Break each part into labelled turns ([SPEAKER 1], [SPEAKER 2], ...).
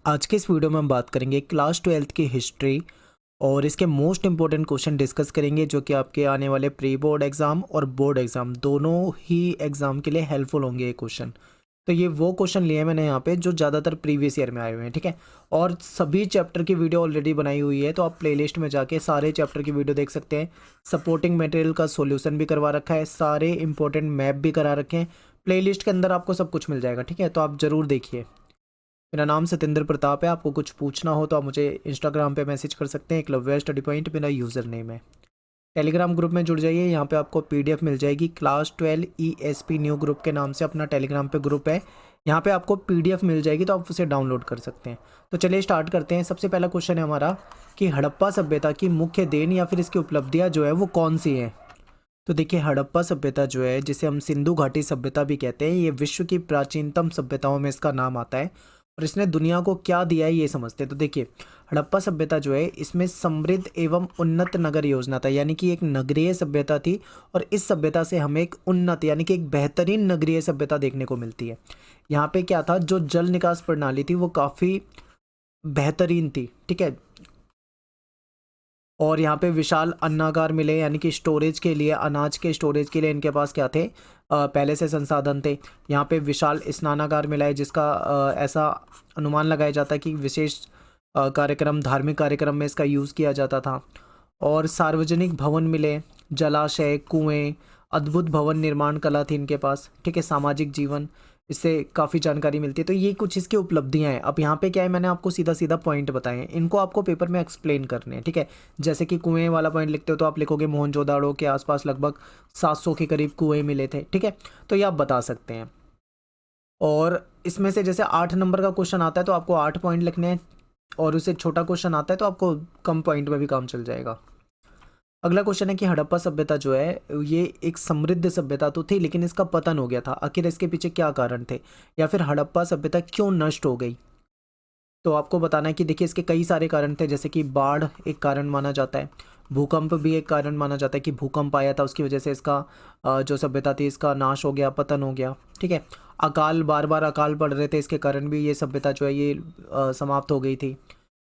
[SPEAKER 1] आज के इस वीडियो में हम बात करेंगे क्लास 12th की हिस्ट्री और इसके मोस्ट इंपॉर्टेंट क्वेश्चन डिस्कस करेंगे जो कि आपके आने वाले प्री बोर्ड एग्ज़ाम और बोर्ड एग्ज़ाम दोनों ही एग्ज़ाम के लिए हेल्पफुल होंगे ये क्वेश्चन। तो ये वो क्वेश्चन लिए हैं मैंने यहाँ पे जो ज़्यादातर प्रीवियस ईयर में आए हुए हैं, ठीक है। और सभी चैप्टर की वीडियो ऑलरेडी बनाई हुई है, तो आप प्लेलिस्ट में जाके सारे चैप्टर की वीडियो देख सकते हैं। सपोर्टिंग मटेरियल का सॉल्यूशन भी करवा रखा है, सारे इंपॉर्टेंट मैप भी करा रखे हैं। प्लेलिस्ट के अंदर आपको सब कुछ मिल जाएगा, ठीक है। तो आप ज़रूर देखिए। मेरा नाम सतेंद्र प्रताप है। आपको कुछ पूछना हो तो आप मुझे इंस्टाग्राम पे मैसेज कर सकते हैं। एकलव्य स्टडी पॉइंट मेरा यूज़र नेम है। टेलीग्राम ग्रुप में जुड़ जाइए, यहाँ पे आपको पीडीएफ मिल जाएगी। क्लास 12 ESP न्यू ग्रुप के नाम से अपना टेलीग्राम पे ग्रुप है, यहाँ पे आपको पीडीएफ मिल जाएगी, तो आप उसे डाउनलोड कर सकते हैं। तो चलिए स्टार्ट करते हैं। सबसे पहला क्वेश्चन है हमारा कि हड़प्पा सभ्यता की मुख्य देन या फिर इसकी उपलब्धियाँ जो है वो कौन सी हैं। तो देखिए, हड़प्पा सभ्यता जो है, जिसे हम सिंधु घाटी सभ्यता भी कहते हैं, ये विश्व की प्राचीनतम सभ्यताओं में इसका नाम आता है। और इसने दुनिया को क्या दिया है ये समझते हैं। तो देखिए, हड़प्पा सभ्यता जो है इसमें समृद्ध एवं उन्नत नगर योजना था, यानी कि एक नगरीय सभ्यता थी। और इस सभ्यता से हमें एक उन्नत यानी कि एक बेहतरीन नगरीय सभ्यता देखने को मिलती है। यहाँ पे क्या था, जो जल निकास प्रणाली थी वो काफ़ी बेहतरीन थी, ठीक है। और यहाँ पे विशाल अन्नागार मिले, यानी कि स्टोरेज के लिए, अनाज के स्टोरेज के लिए इनके पास क्या थे, पहले से संसाधन थे। यहाँ पे विशाल स्नानागार मिला है, जिसका ऐसा अनुमान लगाया जाता है कि विशेष कार्यक्रम, धार्मिक कार्यक्रम में इसका यूज़ किया जाता था। और सार्वजनिक भवन मिले, जलाशय, कुएं, अद्भुत भवन निर्माण कला थी इनके पास, ठीक है। सामाजिक जीवन, इससे काफ़ी जानकारी मिलती है। तो ये कुछ इसकी उपलब्धियां हैं। अब यहाँ पे क्या है, मैंने आपको सीधा सीधा पॉइंट बताए हैं, इनको आपको पेपर में एक्सप्लेन करने हैं, ठीक है। जैसे कि कुएं वाला पॉइंट लिखते हो तो आप लिखोगे मोहनजोदाड़ो के आसपास लगभग 700 के करीब कुएं मिले थे, ठीक है। तो ये आप बता सकते हैं। और इसमें से जैसे 8 नंबर का क्वेश्चन आता है तो आपको 8 पॉइंट लिखने हैं, और उससे छोटा क्वेश्चन आता है तो आपको कम पॉइंट में भी काम चल जाएगा। अगला क्वेश्चन है कि हड़प्पा सभ्यता जो है ये एक समृद्ध सभ्यता तो थी, लेकिन इसका पतन हो गया था। आखिर इसके पीछे क्या कारण थे, या फिर हड़प्पा सभ्यता क्यों नष्ट हो गई। तो आपको बताना है कि देखिए, इसके कई सारे कारण थे। जैसे कि बाढ़ एक कारण माना जाता है, भूकंप भी एक कारण माना जाता है कि भूकंप आया था, उसकी वजह से इसका जो सभ्यता थी इसका नाश हो गया, पतन हो गया, ठीक है। अकाल, बार बार अकाल पड़ रहे थे, इसके कारण भी ये सभ्यता जो है ये समाप्त हो गई थी।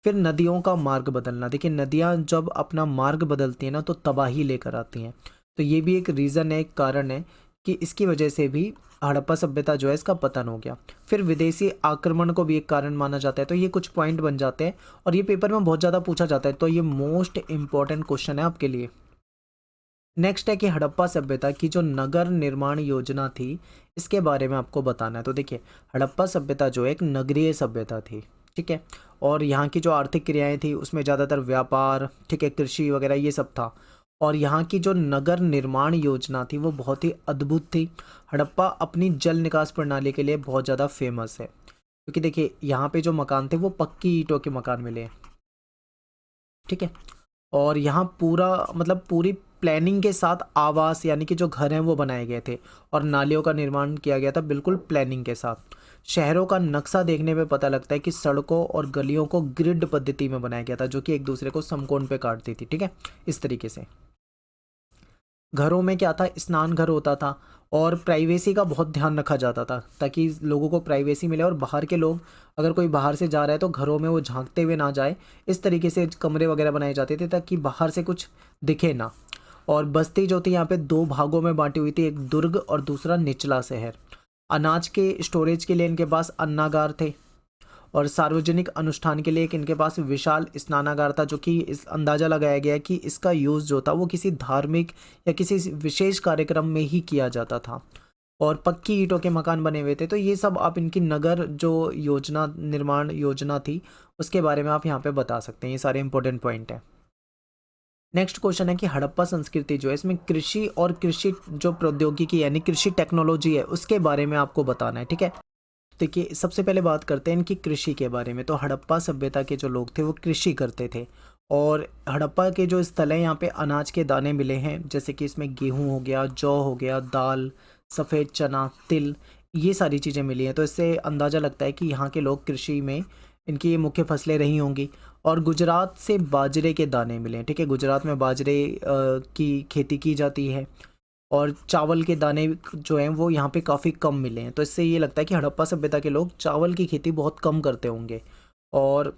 [SPEAKER 1] फिर नदियों का मार्ग बदलना। देखिए, नदियाँ जब अपना मार्ग बदलती हैं ना तो तबाही लेकर आती हैं। तो ये भी एक रीज़न है, एक कारण है कि इसकी वजह से भी हड़प्पा सभ्यता जो है इसका पतन हो गया। फिर विदेशी आक्रमण को भी एक कारण माना जाता है। तो ये कुछ पॉइंट बन जाते हैं और ये पेपर में बहुत ज़्यादा पूछा जाता है, तो ये मोस्ट इंपॉर्टेंट क्वेश्चन है आपके लिए। नेक्स्ट है कि हड़प्पा सभ्यता की जो नगर निर्माण योजना थी इसके बारे में आपको बताना है। तो देखिए, हड़प्पा सभ्यता जो एक नगरीय सभ्यता थी, ठीक है। और यहाँ की जो आर्थिक क्रियाएं थी उसमें ज़्यादातर व्यापार, ठीक है, कृषि वगैरह ये सब था। और यहाँ की जो नगर निर्माण योजना थी वो बहुत ही अद्भुत थी। हड़प्पा अपनी जल निकास प्रणाली के लिए बहुत ज़्यादा फेमस है, क्योंकि देखिए यहाँ पे जो मकान थे वो पक्की ईंटों के मकान मिले हैं, ठीक है। और यहाँ पूरा मतलब पूरी प्लानिंग के साथ आवास यानी कि जो घर हैं वो बनाए गए थे, और नालियों का निर्माण किया गया था बिल्कुल प्लानिंग के साथ। शहरों का नक्शा देखने में पता लगता है कि सड़कों और गलियों को ग्रिड पद्धति में बनाया गया था, जो कि एक दूसरे को समकोण पे काटती थी, ठीक है, इस तरीके से। घरों में क्या था, स्नान घर होता था, और प्राइवेसी का बहुत ध्यान रखा जाता था ताकि लोगों को प्राइवेसी मिले, और बाहर के लोग, अगर कोई बाहर से जा रहा है तो घरों में वो झांकते हुए ना जाए। इस तरीके से कमरे वगैरह बनाए जाते थे ताकि बाहर से कुछ दिखे ना। और बस्ती जो थी यहाँ पे 2 भागों में बांटी हुई थी, एक दुर्ग और दूसरा निचला शहर। अनाज के स्टोरेज के लिए इनके पास अन्नागार थे, और सार्वजनिक अनुष्ठान के लिए एक इनके पास विशाल स्नानागार था, जो कि इस अंदाज़ा लगाया गया कि इसका यूज़ जो था वो किसी धार्मिक या किसी विशेष कार्यक्रम में ही किया जाता था। और पक्की ईंटों के मकान बने हुए थे। तो ये सब आप इनकी नगर जो योजना, निर्माण योजना थी, उसके बारे में आप यहाँ पे बता सकते हैं। ये सारे इंपॉर्टेंट पॉइंट हैं। नेक्स्ट क्वेश्चन है कि हड़प्पा संस्कृति जो है इसमें कृषि और कृषि जो प्रौद्योगिकी यानी कृषि टेक्नोलॉजी है उसके बारे में आपको बताना है, ठीक है। देखिए, सबसे पहले बात करते हैं इनकी कृषि के बारे में। तो हड़प्पा सभ्यता के जो लोग थे वो कृषि करते थे, और हड़प्पा के जो स्थल हैं यहाँ पे अनाज के दाने मिले हैं, जैसे कि इसमें गेहूं हो गया, जौ हो गया, दाल, सफ़ेद चना, तिल, ये सारी चीज़ें मिली हैं। तो इससे अंदाज़ा लगता है कि यहाँ के लोग कृषि में, इनकी ये मुख्य फसलें रही होंगी। और गुजरात से बाजरे के दाने मिले हैं, ठीक है। गुजरात में बाजरे की खेती की जाती है, और चावल के दाने जो हैं वो यहाँ पे काफ़ी कम मिले हैं। तो इससे ये लगता है कि हड़प्पा सभ्यता के लोग चावल की खेती बहुत कम करते होंगे। और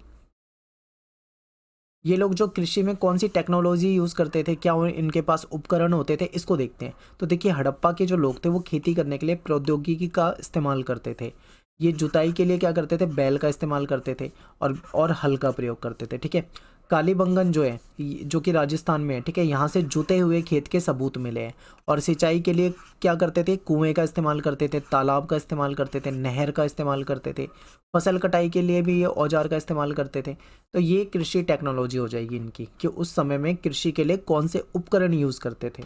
[SPEAKER 1] ये लोग जो कृषि में कौन सी टेक्नोलॉजी यूज़ करते थे, क्या इनके पास उपकरण होते थे, इसको देखते हैं। तो देखिए हड़प्पा के जो लोग थे वो खेती करने के लिए प्रौद्योगिकी का इस्तेमाल करते थे। ये जुताई के लिए क्या करते थे, बैल का इस्तेमाल करते थे और हल का प्रयोग करते थे, ठीक है। कालीबंगन जो है जो कि राजस्थान में है, ठीक है, यहाँ से जुते हुए खेत के सबूत मिले हैं। और सिंचाई के लिए क्या करते थे, कुएं का इस्तेमाल करते थे, तालाब का इस्तेमाल करते थे, नहर का इस्तेमाल करते थे। फसल कटाई के लिए भी ये औजार का इस्तेमाल करते थे। तो ये कृषि टेक्नोलॉजी हो जाएगी इनकी, कि उस समय में कृषि के लिए कौन से उपकरण यूज करते थे।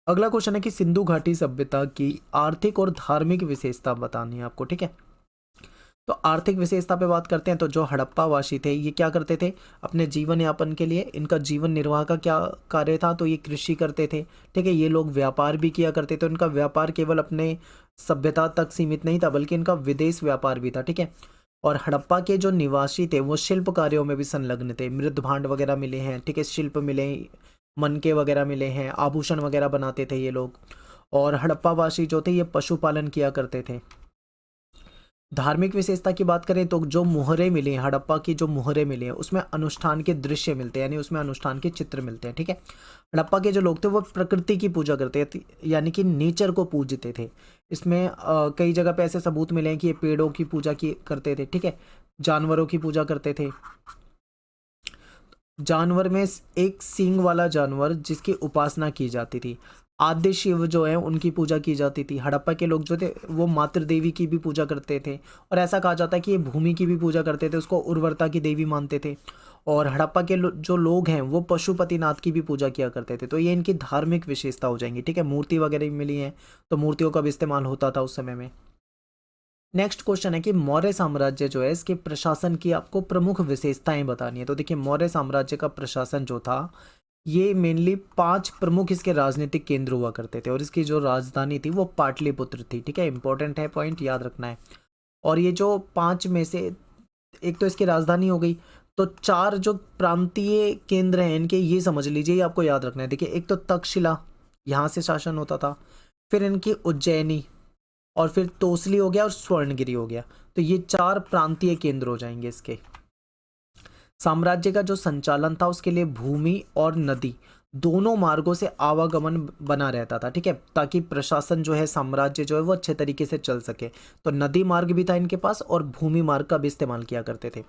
[SPEAKER 1] अगला क्वेश्चन है कि सिंधु घाटी सभ्यता की आर्थिक और धार्मिक विशेषता बतानी है आपको, ठीक है। तो आर्थिक विशेषता पे बात करते हैं, तो जो हड़प्पावासी थे ये क्या करते थे, अपने जीवन यापन के लिए, इनका जीवन निर्वाह का क्या कार्य था, तो ये कृषि करते थे, ठीक है। ये लोग व्यापार भी किया करते थे, उनका व्यापार केवल अपने सभ्यता तक सीमित नहीं था बल्कि इनका विदेश व्यापार भी था, ठीक है। और हड़प्पा के जो निवासी थे वो शिल्प कार्यों में भी संलग्न थे, मृद भांड वगैरह मिले हैं, ठीक है, शिल्प मिले, मनके वगैरह मिले हैं, आभूषण वगैरह बनाते थे ये लोग। और हड़प्पावासी जो थे ये पशुपालन किया करते थे। धार्मिक विशेषता की बात करें तो जो मुहरे मिले हैं, हड़प्पा की जो मुहरे मिले हैं उसमें अनुष्ठान के दृश्य मिलते हैं, यानी उसमें अनुष्ठान के चित्र मिलते हैं, ठीक है। हड़प्पा के जो लोग थे वो प्रकृति की पूजा करते थे, यानी कि नेचर को पूजते थे। इसमें कई जगह पे ऐसे सबूत मिले हैं कि ये पेड़ों की पूजा की करते थे, ठीक है, जानवरों की पूजा करते थे। जानवर में एक सींग वाला जानवर जिसकी उपासना की जाती थी, आद्य शिव जो है उनकी पूजा की जाती थी। हड़प्पा के लोग जो थे वो मातृ देवी की भी पूजा करते थे, और ऐसा कहा जाता है कि ये भूमि की भी पूजा करते थे, उसको उर्वरता की देवी मानते थे। और हड़प्पा के जो लोग हैं वो पशुपतिनाथ की भी पूजा किया करते थे। तो ये इनकी धार्मिक विशेषता हो जाएंगी, ठीक है। मूर्ति वगैरह भी मिली है, तो मूर्तियों का भी इस्तेमाल होता था उस समय में। नेक्स्ट क्वेश्चन है कि मौर्य साम्राज्य जो है इसके प्रशासन की आपको प्रमुख विशेषताएं बतानी है। तो देखिए मौर्य साम्राज्य का प्रशासन जो था ये मेनली 5 प्रमुख इसके राजनीतिक केंद्र हुआ करते थे, और इसकी जो राजधानी थी वो पाटलिपुत्र थी, ठीक है। इंपॉर्टेंट है, पॉइंट याद रखना है। और ये जो 5 में से एक तो इसकी राजधानी हो गई, तो 4 जो प्रांतीय केंद्र हैं इनके ये समझ लीजिए, ये आपको याद रखना है। देखिए एक तो तक्षशिला, यहाँ से शासन होता था, फिर इनकी उज्जैनी, और फिर तोसली हो गया और स्वर्णगिरी हो गया। तो ये 4 प्रांतीय केंद्र हो जाएंगे इसके। साम्राज्य का जो संचालन था उसके लिए भूमि और नदी दोनों मार्गों से आवागमन बना रहता था, ठीक है, ताकि प्रशासन जो है, साम्राज्य जो है वो अच्छे तरीके से चल सके। तो नदी मार्ग भी था इनके पास और भूमि मार्ग का भी इस्तेमाल किया करते थे।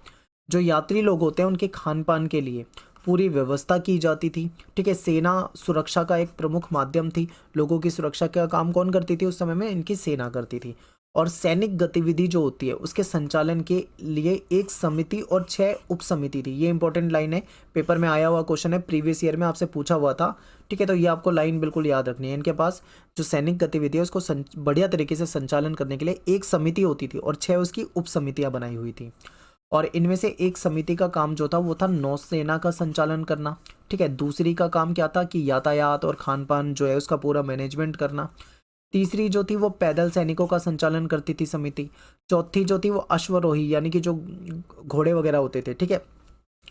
[SPEAKER 1] जो यात्री लोग होते हैं उनके खान पान के लिए पूरी व्यवस्था की जाती थी, ठीक है। सेना सुरक्षा का एक प्रमुख माध्यम थी। लोगों की सुरक्षा का काम कौन करती थी उस समय में, इनकी सेना करती थी। और सैनिक गतिविधि जो होती है उसके संचालन के लिए एक समिति और 6 उप समिति थी। ये इंपॉर्टेंट लाइन है, पेपर में आया हुआ क्वेश्चन है, प्रीवियस ईयर में आपसे पूछा हुआ था, ठीक है। तो ये आपको लाइन बिल्कुल याद रखनी है। इनके पास जो सैनिक गतिविधि है उसको बढ़िया तरीके से संचालन करने के लिए एक समिति होती थी और 6 उसकी उप समितियां बनाई हुई थी। और इनमें से एक समिति का काम जो था वो था नौसेना का संचालन करना, ठीक है। दूसरी का काम क्या था कि यातायात और खान पान जो है उसका पूरा मैनेजमेंट करना। तीसरी जो थी वो पैदल सैनिकों का संचालन करती थी समिति। चौथी जो थी वो अश्वरोही, यानी कि जो घोड़े वगैरह होते थे, ठीक है,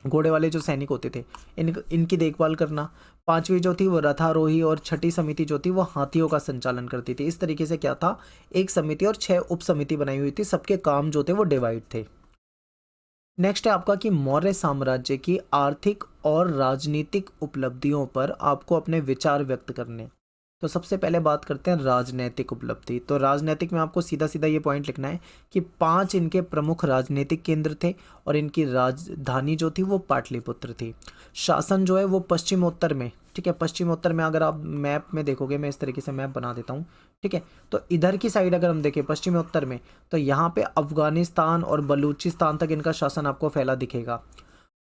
[SPEAKER 1] घोड़े वाले जो सैनिक होते थे इनकी देखभाल करना। पांचवी जो थी वो रथारोही, और छठी समिति जो थी वो हाथियों का संचालन करती थी। इस तरीके से क्या था, एक समिति और 6 उप समिति बनाई हुई थी, सबके काम जो थे वो डिवाइड थे। नेक्स्ट है आपका कि मौर्य साम्राज्य की आर्थिक और राजनीतिक उपलब्धियों पर आपको अपने विचार व्यक्त करने। तो सबसे पहले बात करते हैं राजनीतिक उपलब्धि। तो राजनीतिक में आपको सीधा सीधा ये पॉइंट लिखना है कि 5 इनके प्रमुख राजनीतिक केंद्र थे और इनकी राजधानी जो थी वो पाटलिपुत्र थी। शासन जो है वो पश्चिमोत्तर में, ठीक है, पश्चिमोत्तर में अगर आप मैप में देखोगे, मैं इस तरीके से मैप बना देता हूँ, ठीक है। तो इधर की साइड अगर हम देखें पश्चिमोत्तर में, तो यहाँ पे अफगानिस्तान और बलूचिस्तान तक इनका शासन आपको फैला दिखेगा।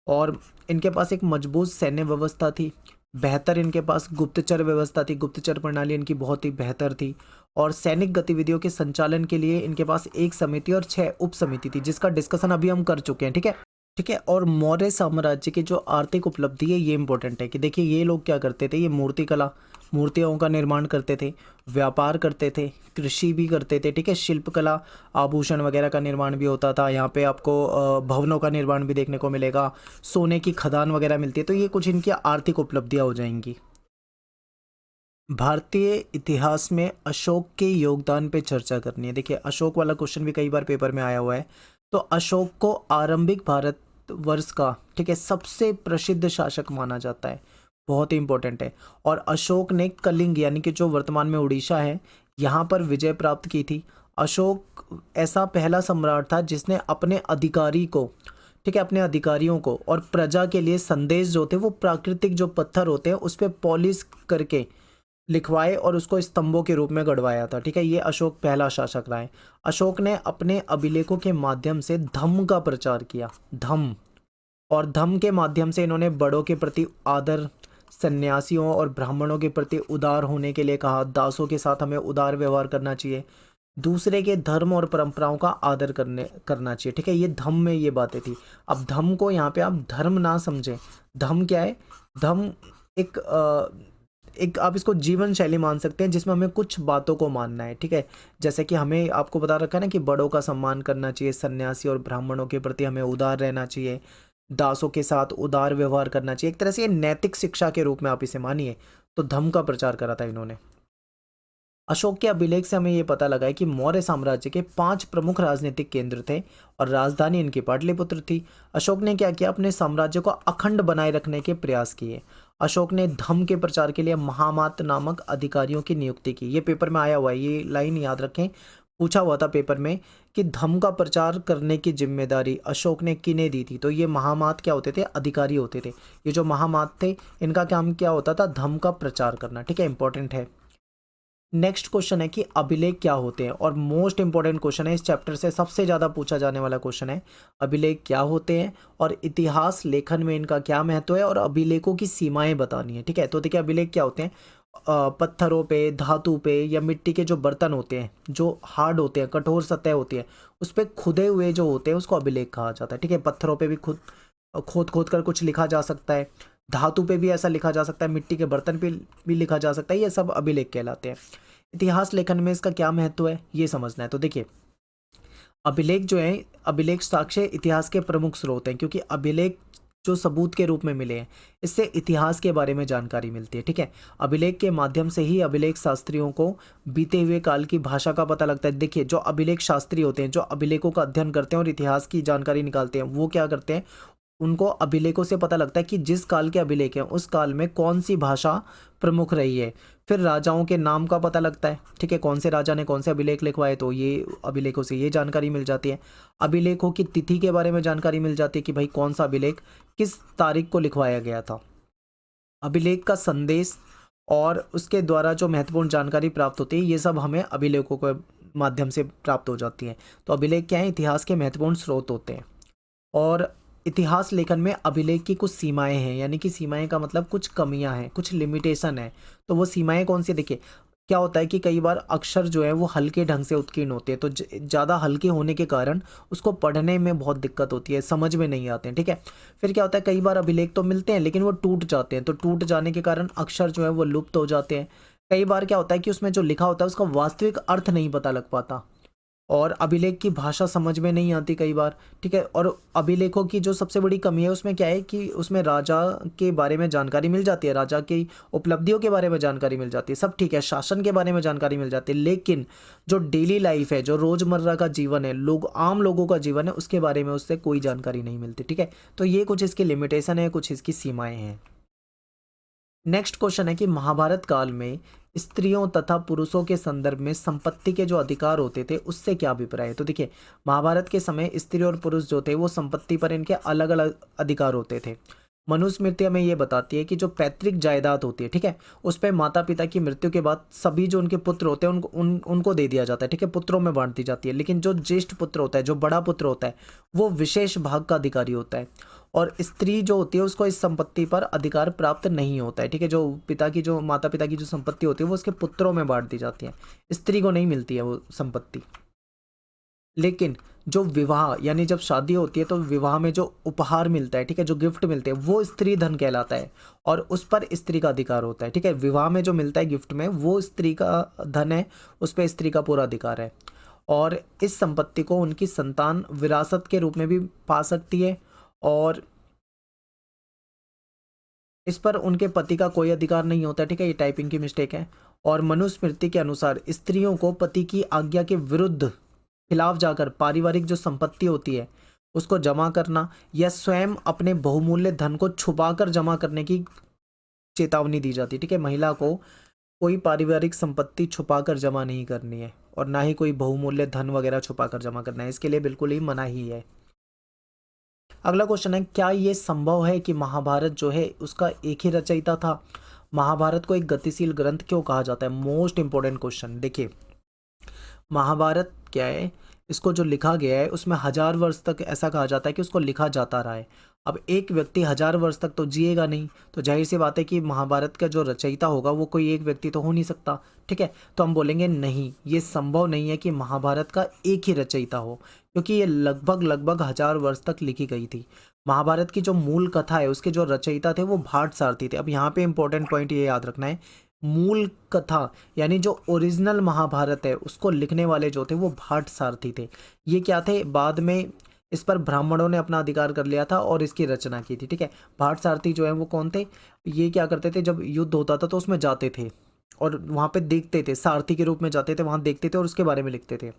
[SPEAKER 1] और इनके पास एक मजबूत सैन्य व्यवस्था थी, बेहतर इनके पास गुप्तचर व्यवस्था थी, गुप्तचर प्रणाली इनकी बहुत ही बेहतर थी। और सैनिक गतिविधियों के संचालन के लिए इनके पास एक समिति और 6 उप समिति थी, जिसका डिस्कशन अभी हम कर चुके हैं, ठीक है, ठीक है। और मौर्य साम्राज्य की जो आर्थिक उपलब्धि है ये इंपॉर्टेंट है कि देखिए ये लोग क्या करते थे, ये मूर्ति कला, मूर्तियों का निर्माण करते थे, व्यापार करते थे, कृषि भी करते थे, ठीक है, शिल्पकला, आभूषण वगैरह का निर्माण भी होता था। यहाँ पे आपको भवनों का निर्माण भी देखने को मिलेगा, सोने की खदान वगैरह मिलती है। तो ये कुछ इनकी आर्थिक उपलब्धियाँ हो जाएंगी। भारतीय इतिहास में अशोक के योगदान पे चर्चा करनी है। देखिए अशोक वाला क्वेश्चन भी कई बार पेपर में आया हुआ है। तो अशोक को आरंभिक भारतवर्ष का, ठीक है, सबसे प्रसिद्ध शासक माना जाता है, बहुत ही इंपॉर्टेंट है। और अशोक ने कलिंग यानी कि जो वर्तमान में उड़ीसा है यहाँ पर विजय प्राप्त की थी। अशोक ऐसा पहला सम्राट था जिसने अपने अधिकारी को, ठीक है, अपने अधिकारियों को और प्रजा के लिए संदेश जो थे वो प्राकृतिक जो पत्थर होते हैं उस पर पॉलिश करके लिखवाए और उसको स्तंभों के रूप में गढ़वाया था। ठीक है, ये अशोक पहला शासक रहा है। अशोक ने अपने अभिलेखों के माध्यम से धम्म का प्रचार किया, धम्म, और धम्म के माध्यम से इन्होंने बड़ों के प्रति आदर, सन्यासियों और ब्राह्मणों के प्रति उदार होने के लिए कहा, दासों के साथ हमें उदार व्यवहार करना चाहिए, दूसरे के धर्म और परंपराओं का आदर करना चाहिए। ठीक है, ये धम्म में ये बातें थी। अब धम्म को यहाँ पे आप धर्म ना समझें, धम्म क्या है, धम्म एक आप इसको जीवन शैली मान सकते हैं जिसमें हमें कुछ बातों को मानना है। ठीक है, जैसे कि हमें आपको बता रखा है ना कि बड़ों का सम्मान करना चाहिए, सन्यासी और ब्राह्मणों के प्रति हमें उदार रहना चाहिए, दासों के साथ उदार व्यवहार करना चाहिए। एक तरह से ये नैतिक शिक्षा के रूप में आप इसे मानिए। तो धम्म का प्रचार करा था इन्होंने। अशोक के अभिलेख से हमें ये पता लगा है कि मौर्य साम्राज्य के 5 प्रमुख राजनीतिक केंद्र थे और राजधानी इनकी पाटलिपुत्र थी। अशोक ने क्या किया, अपने साम्राज्य को अखंड बनाए रखने के प्रयास किए। अशोक ने धम्म के प्रचार के लिए महामात नामक अधिकारियों की नियुक्ति की। ये पेपर में आया हुआ है, ये लाइन याद रखें, पूछा हुआ था पेपर में कि धम्म का प्रचार करने की जिम्मेदारी अशोक ने किन्हें दी थी। तो ये महामात क्या होते थे, अधिकारी होते थे। ये जो महामात थे इनका काम क्या होता था, धम्म का प्रचार करना। ठीक है, इंपॉर्टेंट है। नेक्स्ट क्वेश्चन है कि अभिलेख क्या होते हैं, और मोस्ट इंपॉर्टेंट क्वेश्चन है, इस चैप्टर से सबसे ज़्यादा पूछा जाने वाला क्वेश्चन है, अभिलेख क्या होते हैं और इतिहास लेखन में इनका क्या महत्व है और अभिलेखों की सीमाएं बतानी है। ठीक है, तो देखिए अभिलेख क्या होते हैं, पत्थरों पे, धातु पे या मिट्टी के जो बर्तन होते हैं, जो हार्ड होते हैं, कठोर सतह होती है, उस पर खुदे हुए जो होते हैं उसको अभिलेख कहा जाता है। ठीक है, पत्थरों पे भी खोद खोद कर कुछ लिखा जा सकता है, धातु पे भी ऐसा लिखा जा सकता है, मिट्टी के बर्तन पे भी लिखा जा सकता है, ये सब अभिलेख कहलाते हैं। इतिहास लेखन में इसका क्या महत्व है ये समझना है। तो देखिए अभिलेख जो है, अभिलेख साक्ष्य इतिहास के प्रमुख स्रोत हैं, क्योंकि अभिलेख जो सबूत के रूप में मिले हैं इससे इतिहास के बारे में जानकारी मिलती है। ठीक है, अभिलेख के माध्यम से ही अभिलेख शास्त्रियों को बीते हुए काल की भाषा का पता लगता है। देखिए जो अभिलेख शास्त्री होते हैं, जो अभिलेखों का अध्ययन करते हैं और इतिहास की जानकारी निकालते हैं, वो क्या करते हैं, उनको अभिलेखों से पता लगता है कि जिस काल के अभिलेख हैं उस काल में कौन सी भाषा प्रमुख रही है। फिर राजाओं के नाम का पता लगता है। ठीक है, कौन से राजा ने कौन से अभिलेख लिखवाए, तो ये अभिलेखों से ये जानकारी मिल जाती है। अभिलेखों की तिथि के बारे में जानकारी मिल जाती है कि भाई कौन सा अभिलेख किस तारीख को लिखवाया गया था। अभिलेख का संदेश और उसके द्वारा जो महत्वपूर्ण जानकारी प्राप्त होती है ये सब हमें अभिलेखों के माध्यम से प्राप्त हो जाती है। तो अभिलेख क्या है, इतिहास के महत्वपूर्ण स्रोत होते हैं। और इतिहास लेखन में अभिलेख की कुछ सीमाएं हैं, यानी कि सीमाएं का मतलब कुछ कमियां हैं, कुछ लिमिटेशन है। तो वो सीमाएं कौन सी, देखिए क्या होता है कि कई बार अक्षर जो है वो हल्के ढंग से उत्कीर्ण होते हैं, तो ज़्यादा हल्के होने के कारण उसको पढ़ने में बहुत दिक्कत होती है, समझ में नहीं आते हैं। ठीक है, फिर क्या होता है, कई बार अभिलेख तो मिलते हैं लेकिन वो टूट जाते हैं, तो टूट जाने के कारण अक्षर जो है वो लुप्त हो जाते हैं। कई बार क्या होता है कि उसमें जो लिखा होता है उसका वास्तविक अर्थ नहीं पता लग पाता और अभिलेख की भाषा समझ में नहीं आती कई बार। ठीक है, और अभिलेखों की जो सबसे बड़ी कमी है उसमें क्या है कि उसमें राजा के बारे में जानकारी मिल जाती है, राजा की उपलब्धियों के बारे में जानकारी मिल जाती है, सब ठीक है, शासन के बारे में जानकारी मिल जाती है, लेकिन जो डेली लाइफ है, जो रोज़मर्रा का जीवन है, आम लोगों का जीवन है, उसके बारे में उससे कोई जानकारी नहीं मिलती। ठीक है, तो ये कुछ इसकी लिमिटेशन है, कुछ इसकी सीमाएँ हैं। नेक्स्ट क्वेश्चन है कि महाभारत काल में स्त्रियों तथा पुरुषों के संदर्भ में संपत्ति के जो अधिकार होते थे उससे क्या अभिप्राय है। तो देखिए महाभारत के समय स्त्री और पुरुष जो थे वो संपत्ति पर इनके अलग अलग अधिकार होते थे। मनुस्मृति हमें ये बताती है कि जो पैतृक जायदाद होती है, ठीक है, उस पर माता पिता की मृत्यु के बाद सभी जो उनके पुत्र होते हैं उनको दे दिया जाता है। ठीक है, पुत्रों में बांट दी जाती है, लेकिन जो ज्येष्ठ पुत्र होता है, जो बड़ा पुत्र होता है, वो विशेष भाग का अधिकारी होता है और स्त्री जो होती है उसको इस संपत्ति पर अधिकार प्राप्त नहीं होता है। ठीक है, जो माता पिता की जो संपत्ति होती है वो उसके पुत्रों में बांट दी जाती है, स्त्री को नहीं मिलती है वो संपत्ति। लेकिन जो विवाह यानी जब शादी होती है तो विवाह में जो उपहार मिलता है, ठीक है, जो गिफ्ट मिलते हैं वो स्त्री धन कहलाता है और उस पर स्त्री का अधिकार होता है। ठीक है, विवाह में जो मिलता है गिफ्ट में वो स्त्री का धन है, उस पर स्त्री का पूरा अधिकार है और इस संपत्ति को उनकी संतान विरासत के रूप में भी पा सकती है और इस पर उनके पति का कोई अधिकार नहीं होता। ठीक है, ये टाइपिंग की मिस्टेक है। और मनुस्मृति के अनुसार स्त्रियों को पति की आज्ञा के विरुद्ध खिलाफ जाकर पारिवारिक जो संपत्ति होती है उसको जमा करना, या स्वयं अपने बहुमूल्य धन को छुपाकर जमा करने की चेतावनी दी जाती है। ठीक है, महिला को कोई पारिवारिक संपत्ति छुपाकर जमा नहीं करनी है और ना ही कोई बहुमूल्य धन वगैरह छुपाकर जमा करना है, इसके लिए बिल्कुल ही मना ही है। अगला क्वेश्चन है, क्या ये संभव है कि महाभारत जो है उसका एक ही रचयिता था? महाभारत को एक गतिशील ग्रंथ क्यों कहा जाता है? Most important question. देखिए, महाभारत क्या है, इसको जो लिखा गया है उसमें 1000 वर्ष तक ऐसा कहा जाता है कि उसको लिखा जाता रहा है। अब एक व्यक्ति 1000 वर्ष तक तो जिएगा नहीं, तो जाहिर सी बात है कि महाभारत का जो रचयिता होगा वो कोई एक व्यक्ति तो हो नहीं सकता। ठीक है, तो हम बोलेंगे नहीं, ये संभव नहीं है कि महाभारत का एक ही रचयिता हो, क्योंकि ये लगभग लगभग 1000 वर्ष तक लिखी गई थी। महाभारत की जो मूल कथा है उसके जो रचयिता थे वो भाट सारथी थे। अब यहाँ पे इंपॉर्टेंट पॉइंट ये याद रखना है, मूल कथा यानी जो ओरिजिनल महाभारत है उसको लिखने वाले जो थे वो भाट सारथी थे। ये क्या थे, बाद में इस पर ब्राह्मणों ने अपना अधिकार कर लिया था और इसकी रचना की थी। ठीक है, भाट सारथी जो है वो कौन थे, ये क्या करते थे, जब युद्ध होता था तो उसमें जाते थे और वहाँ पे देखते थे, सारथी के रूप में जाते थे, वहाँ देखते थे और उसके बारे में लिखते थे।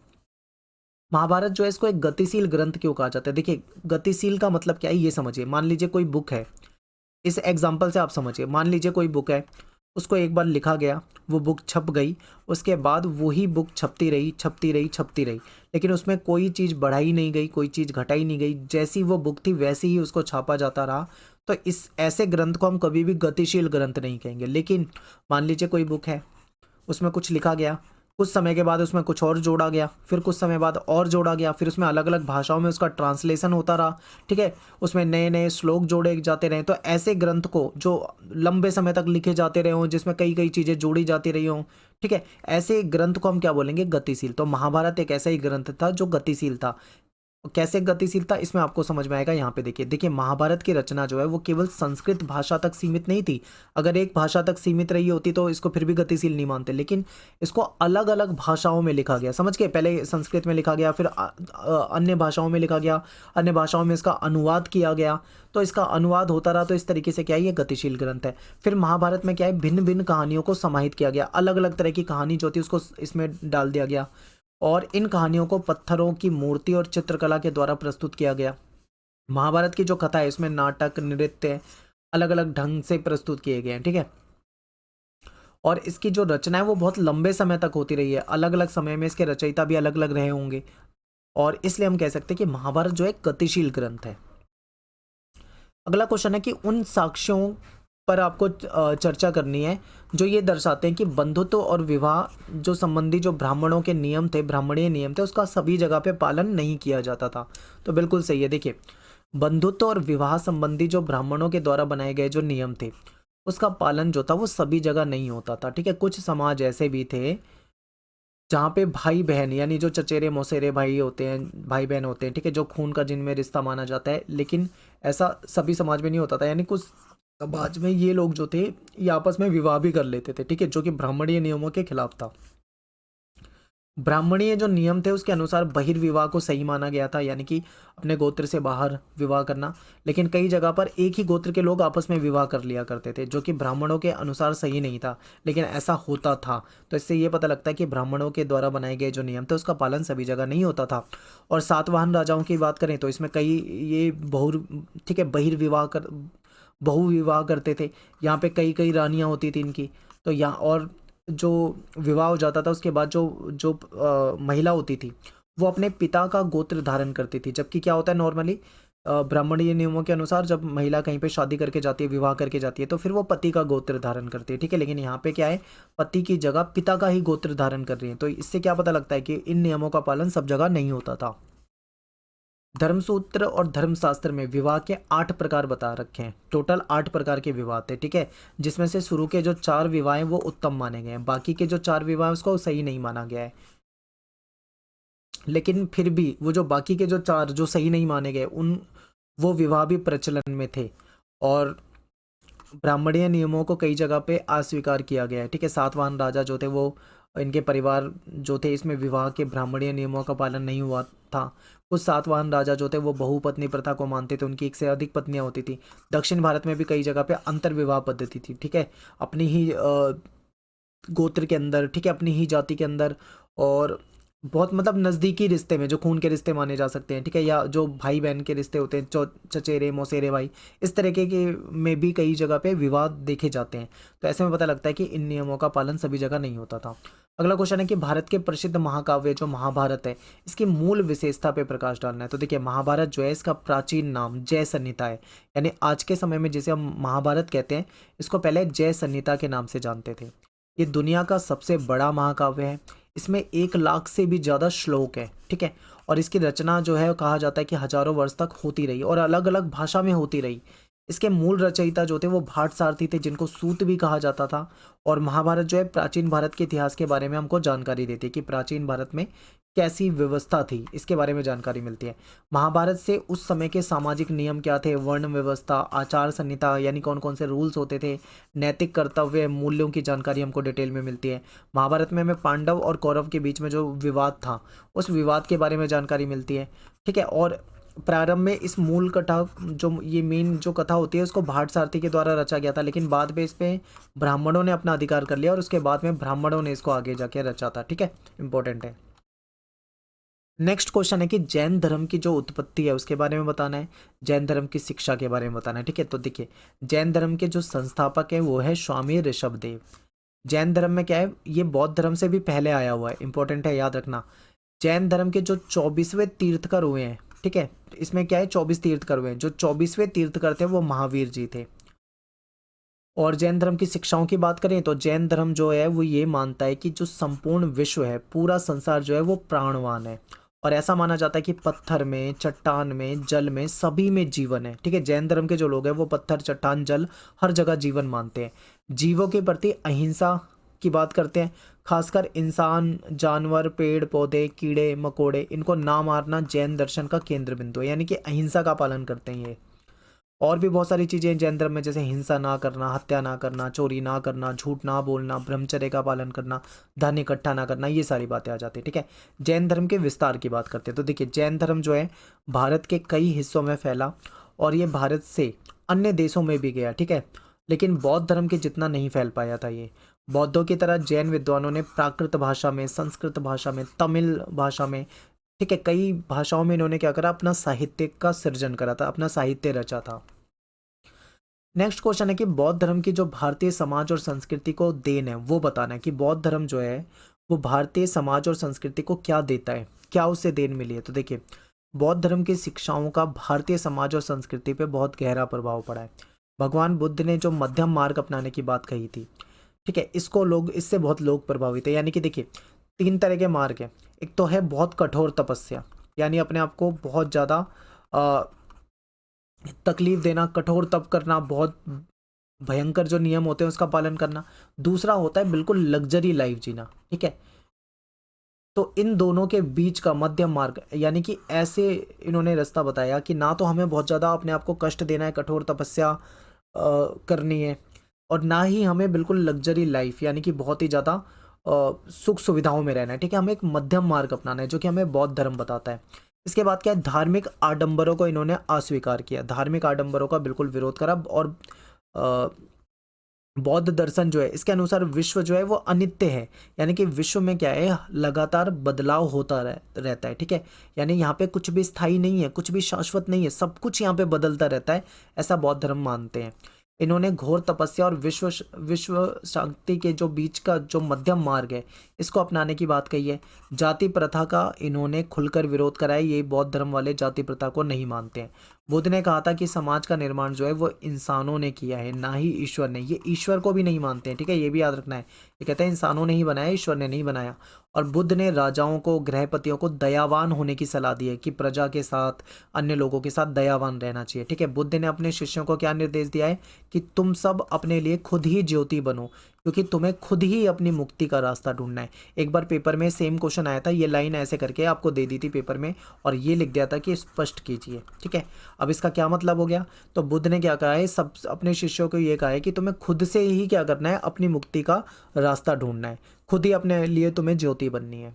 [SPEAKER 1] महाभारत जो है इसको एक गतिशील ग्रंथ क्यों कहा जाता है? देखिए, गतिशील का मतलब क्या है ये समझिए। मान लीजिए कोई बुक है, इस एग्जाम्पल से आप समझिए, मान लीजिए कोई बुक है, उसको एक बार लिखा गया, वो बुक छप गई, उसके बाद वही बुक छपती रही छपती रही छपती रही, लेकिन उसमें कोई चीज़ बढ़ाई नहीं गई, कोई चीज़ घटाई नहीं गई, जैसी वो बुक थी वैसे ही उसको छापा जाता रहा, तो इस ऐसे ग्रंथ को हम कभी भी गतिशील ग्रंथ नहीं कहेंगे। लेकिन मान लीजिए कोई बुक है, उसमें कुछ लिखा गया, कुछ समय के बाद उसमें कुछ और जोड़ा गया, फिर कुछ समय बाद और जोड़ा गया, फिर उसमें अलग अलग भाषाओं में उसका ट्रांसलेशन होता रहा। ठीक है, उसमें नए नए श्लोक जोड़े जाते रहे, तो ऐसे ग्रंथ को जो लंबे समय तक लिखे जाते रहे हों, जिसमें कई कई चीज़ें जोड़ी जाती रही हों, ठीक है, ऐसे ग्रंथ को हम क्या बोलेंगे, गतिशील। तो महाभारत एक ऐसा ही ग्रंथ था जो गतिशील था। कैसे गतिशीलता, इसमें आपको समझ में आएगा। यहाँ पे देखिए देखिए, महाभारत की रचना जो है वो केवल संस्कृत भाषा तक सीमित नहीं थी। अगर एक भाषा तक सीमित रही होती तो इसको फिर भी गतिशील नहीं मानते, लेकिन इसको अलग अलग भाषाओं में लिखा गया। समझ के, पहले संस्कृत में लिखा गया, फिर अन्य भाषाओं में लिखा गया, अन्य भाषाओं में इसका अनुवाद किया गया, तो इसका अनुवाद होता रहा, तो इस तरीके से क्या है, ये गतिशील ग्रंथ है। फिर महाभारत में क्या है, भिन्न भिन्न कहानियों को समाहित किया गया, अलग अलग तरह की कहानी जो थी उसको इसमें डाल दिया गया, और इन कहानियों को पत्थरों की मूर्ति और चित्रकला के द्वारा प्रस्तुत किया गया। महाभारत की जो कथा है इसमें नाटक, नृत्य अलग अलग ढंग से प्रस्तुत किए गए हैं। ठीक है, और इसकी जो रचना है वो बहुत लंबे समय तक होती रही है, अलग अलग समय में इसके रचयिता भी अलग अलग रहे होंगे, और इसलिए हम कह सकते हैं कि महाभारत जो एक गतिशील ग्रंथ है। अगला क्वेश्चन है कि उन साक्ष्यों पर आपको चर्चा करनी है जो ये दर्शाते हैं कि बंधुत्व और विवाह जो संबंधी जो ब्राह्मणों के नियम थे, ब्राह्मणीय नियम थे, उसका सभी जगह पे पालन नहीं किया जाता था। तो बिल्कुल सही है। देखिए, बंधुत्व और विवाह संबंधी जो ब्राह्मणों के द्वारा बनाए गए जो नियम थे उसका पालन जो था वो सभी जगह नहीं होता था। ठीक है, कुछ समाज ऐसे भी थे जहाँ पे भाई बहन यानी जो चचेरे मौसेरे भाई होते हैं, भाई बहन होते हैं, ठीक है, जो खून का जिनमें रिश्ता माना जाता है, लेकिन ऐसा सभी समाज में नहीं होता था। यानी कुछ समाज में ये लोग जो थे ये आपस में विवाह भी कर लेते थे। ठीक है, जो कि ब्राह्मणीय नियमों के खिलाफ था। ब्राह्मणीय जो नियम थे उसके अनुसार बहिर्विवाह को सही माना गया था, यानी कि अपने गोत्र से बाहर विवाह करना, लेकिन कई जगह पर एक ही गोत्र के लोग आपस में विवाह कर लिया करते थे, जो कि ब्राह्मणों के अनुसार सही नहीं था, लेकिन ऐसा होता था। तो इससे ये पता लगता है कि ब्राह्मणों के द्वारा बनाए गए जो नियम थे उसका पालन सभी जगह नहीं होता था। और सातवाहन राजाओं की बात करें तो इसमें कई ये ठीक है, बहिर्विवाह कर बहु विवाह करते थे। यहाँ पे कई कई रानियाँ होती थी इनकी, तो यहाँ और जो विवाह हो जाता था उसके बाद जो जो महिला होती थी वो अपने पिता का गोत्र धारण करती थी। जबकि क्या होता है, नॉर्मली ब्राह्मणीय नियमों के अनुसार जब महिला कहीं पे शादी करके जाती है, विवाह करके जाती है, तो फिर वो पति का गोत्र धारण करती है। ठीक है, लेकिन यहाँ पे क्या है, पति की जगह पिता का ही गोत्र धारण कर रही है। तो इससे क्या पता लगता है कि इन नियमों का पालन सब जगह नहीं होता था। धर्मसूत्र और धर्मशास्त्र में विवाह के 8 प्रकार बता रखे हैं। टोटल 8 प्रकार के विवाह थे। ठीक है, जिसमें से शुरू के जो 4 विवाह हैं वो उत्तम माने गए हैं, बाकी के जो 4 विवाह हैं उसको सही नहीं माना गया है। लेकिन फिर भी वो जो बाकी के जो 4 जो सही नहीं माने गए उन वो विवाह भी प्रचलन में थे, और ब्राह्मणीय नियमों को कई जगह पे अस्वीकार किया गया है। ठीक है, सातवाहन राजा जो थे वो, इनके परिवार जो थे, इसमें विवाह के ब्राह्मणीय नियमों का पालन नहीं हुआ था। कुछ सातवाहन राजा जो थे वो बहुपत्नी प्रथा को मानते थे, उनकी एक से अधिक पत्नियां होती थी। दक्षिण भारत में भी कई जगह पे अंतर विवाह पद्धति थी। ठीक है, अपनी ही गोत्र के अंदर, ठीक है, अपनी ही जाति के अंदर, और बहुत मतलब नज़दीकी रिश्ते में, जो खून के रिश्ते माने जा सकते हैं, ठीक है, या जो भाई बहन के रिश्ते होते हैं, चचेरे मौसेरे भाई, इस तरीके के में भी कई जगह पे विवाद देखे जाते हैं। तो ऐसे में पता लगता है कि इन नियमों का पालन सभी जगह नहीं होता था। अगला क्वेश्चन है कि भारत के प्रसिद्ध महाकाव्य जो महाभारत है, इसकी मूल विशेषता पे प्रकाश डालना है। तो देखिए, महाभारत जो है इसका प्राचीन नाम जय संहिता है, यानी आज के समय में जिसे हम महाभारत कहते हैं, इसको पहले जय संहिता के नाम से जानते थे। ये दुनिया का सबसे बड़ा महाकाव्य है। इसमें 1 लाख से भी ज़्यादा श्लोक है, ठीक है, और इसकी रचना जो है कहा जाता है कि हजारों वर्ष तक होती रही और अलग अलग भाषा में होती रही। इसके मूल रचयिता जो थे वो भाट सारथी थे, जिनको सूत भी कहा जाता था। और महाभारत जो है प्राचीन भारत के इतिहास के बारे में हमको जानकारी देती है कि प्राचीन भारत में कैसी व्यवस्था थी, इसके बारे में जानकारी मिलती है। महाभारत से उस समय के सामाजिक नियम क्या थे, वर्ण व्यवस्था, आचार संहिता, यानी कौन कौन से रूल्स होते थे, नैतिक कर्तव्य, मूल्यों की जानकारी हमको डिटेल में मिलती है। महाभारत में हमें पांडव और कौरव के बीच में जो विवाद था, उस विवाद के बारे में जानकारी मिलती है, ठीक है। और प्रारंभ में इस मूल कथा, जो ये मेन जो कथा होती है, उसको भाट सारथी के द्वारा रचा गया था, लेकिन बाद में इस पे ब्राह्मणों ने अपना अधिकार कर लिया और उसके बाद में ब्राह्मणों ने इसको आगे जाके रचा था, ठीक है, इंपॉर्टेंट है। नेक्स्ट क्वेश्चन है कि जैन धर्म की जो उत्पत्ति है उसके बारे में बताना है, जैन धर्म की शिक्षा के बारे में बताना है, ठीक है। तो देखिए, जैन धर्म के जो संस्थापक है वो है स्वामी ऋषभदेव। जैन धर्म में क्या है, ये बौद्ध धर्म से भी पहले आया हुआ है, इंपॉर्टेंट है, याद रखना। जैन धर्म के जो 24वें तीर्थकर हुए हैं, ठीक है, इसमें क्या है, 24 तीर्थकर हुए हैं। जो 24वें तीर्थकर थे वो महावीर जी थे। और जैन धर्म की शिक्षाओं की बात करें तो जैन धर्म जो है वो ये मानता है कि जो संपूर्ण विश्व है, पूरा संसार जो है वो प्राणवान है। और ऐसा माना जाता है कि पत्थर में, चट्टान में, जल में, सभी में जीवन है, ठीक है। जैन धर्म के जो लोग हैं वो पत्थर, चट्टान, जल, हर जगह जीवन मानते हैं। जीवों के प्रति अहिंसा की बात करते हैं, खासकर इंसान, जानवर, पेड़ पौधे, कीड़े मकोड़े, इनको ना मारना जैन दर्शन का केंद्र बिंदु है, यानी कि अहिंसा का पालन करते हैं ये। और भी बहुत सारी चीज़ें हैं जैन धर्म में, जैसे हिंसा ना करना, हत्या ना करना, चोरी ना करना, झूठ ना बोलना, ब्रह्मचर्य का पालन करना, धन इकट्ठा ना करना, ये सारी बातें आ जाती है, ठीक है। जैन धर्म के विस्तार की बात करते हैं तो देखिए, जैन धर्म जो है भारत के कई हिस्सों में फैला और ये भारत से अन्य देशों में भी गया, ठीक है, लेकिन बौद्ध धर्म के जितना नहीं फैल पाया था ये। बौद्धों की तरह जैन विद्वानों ने प्राकृत भाषा में, संस्कृत भाषा में, तमिल भाषा में, ठीक है, कई भाषाओं में इन्होंने क्या करा, अपना साहित्य का सृजन करा था, अपना साहित्य रचा था। नेक्स्ट क्वेश्चन है कि बौद्ध धर्म की जो भारतीय समाज और संस्कृति को देन है वो बताना है कि बौद्ध धर्म जो है वो भारतीय समाज और संस्कृति को क्या देता है, क्या उससे देन मिली है। तो देखिए, बौद्ध धर्म की शिक्षाओं का भारतीय समाज और संस्कृति पे बहुत गहरा प्रभाव पड़ा है। भगवान बुद्ध ने जो मध्यम मार्ग अपनाने की बात कही थी, ठीक है, इसको लोग, इससे बहुत लोग प्रभावित है। यानी कि देखिए, 3 तरह के मार्ग हैं। एक तो है बहुत कठोर तपस्या, यानी अपने आप को बहुत ज़्यादा तकलीफ देना, कठोर तप करना, बहुत भयंकर जो नियम होते हैं उसका पालन करना। दूसरा होता है बिल्कुल लग्जरी लाइफ जीना, ठीक है। तो इन दोनों के बीच का मध्यम मार्ग, यानी कि ऐसे इन्होंने रास्ता बताया कि ना तो हमें बहुत ज़्यादा अपने आप को कष्ट देना है, कठोर तपस्या करनी है, और ना ही हमें बिल्कुल लग्जरी लाइफ, यानी कि बहुत ही ज़्यादा सुख सुविधाओं में रहना है, ठीक है। हमें एक मध्यम मार्ग अपनाना है, जो कि हमें बौद्ध धर्म बताता है। इसके बाद क्या है, धार्मिक आडंबरों को इन्होंने अस्वीकार किया, धार्मिक आडंबरों का बिल्कुल विरोध करा। और अ, बौद्ध दर्शन जो है इसके अनुसार विश्व जो है वो अनित्य है, यानी कि विश्व में क्या है, लगातार बदलाव होता रहता है, ठीक है। यानी यहाँ पे कुछ भी स्थायी नहीं है, कुछ भी शाश्वत नहीं है, सब कुछ यहाँ पे बदलता रहता है, ऐसा बौद्ध धर्म मानते हैं। इन्होंने घोर तपस्या और विश्व शांति के जो बीच का जो मध्यम मार्ग है, इसको अपनाने की बात कही है। जाति प्रथा का इन्होंने खुलकर विरोध करा है, ये बौद्ध धर्म वाले जाति प्रथा को नहीं मानते हैं। बुद्ध ने कहा था कि समाज का निर्माण जो है वो इंसानों ने किया है, ना ही ईश्वर ने। ये ईश्वर को भी नहीं मानते हैं, ठीक है, ये भी याद रखना है। ये कहते हैं इंसानों ने ही बनाया, ईश्वर ने नहीं बनाया। और बुद्ध ने राजाओं को, गृहपतियों को दयावान होने की सलाह दी है कि प्रजा के साथ, अन्य लोगों के साथ दयावान रहना चाहिए, ठीक है। बुद्ध ने अपने शिष्यों को क्या निर्देश दिया है कि तुम सब अपने लिए खुद ही ज्योति बनो, क्योंकि तुम्हें खुद ही अपनी मुक्ति का रास्ता ढूंढना है। एक बार पेपर में सेम क्वेश्चन आया था, ये लाइन ऐसे करके आपको दे दी थी पेपर में, और ये लिख दिया था कि स्पष्ट कीजिए, ठीक है। अब इसका क्या मतलब हो गया, तो बुद्ध ने क्या कहा है, सब अपने शिष्यों को ये कहा है कि तुम्हें खुद से ही क्या करना है, अपनी मुक्ति का रास्ता ढूंढना है, खुद ही अपने लिए तुम्हें ज्योति बननी है।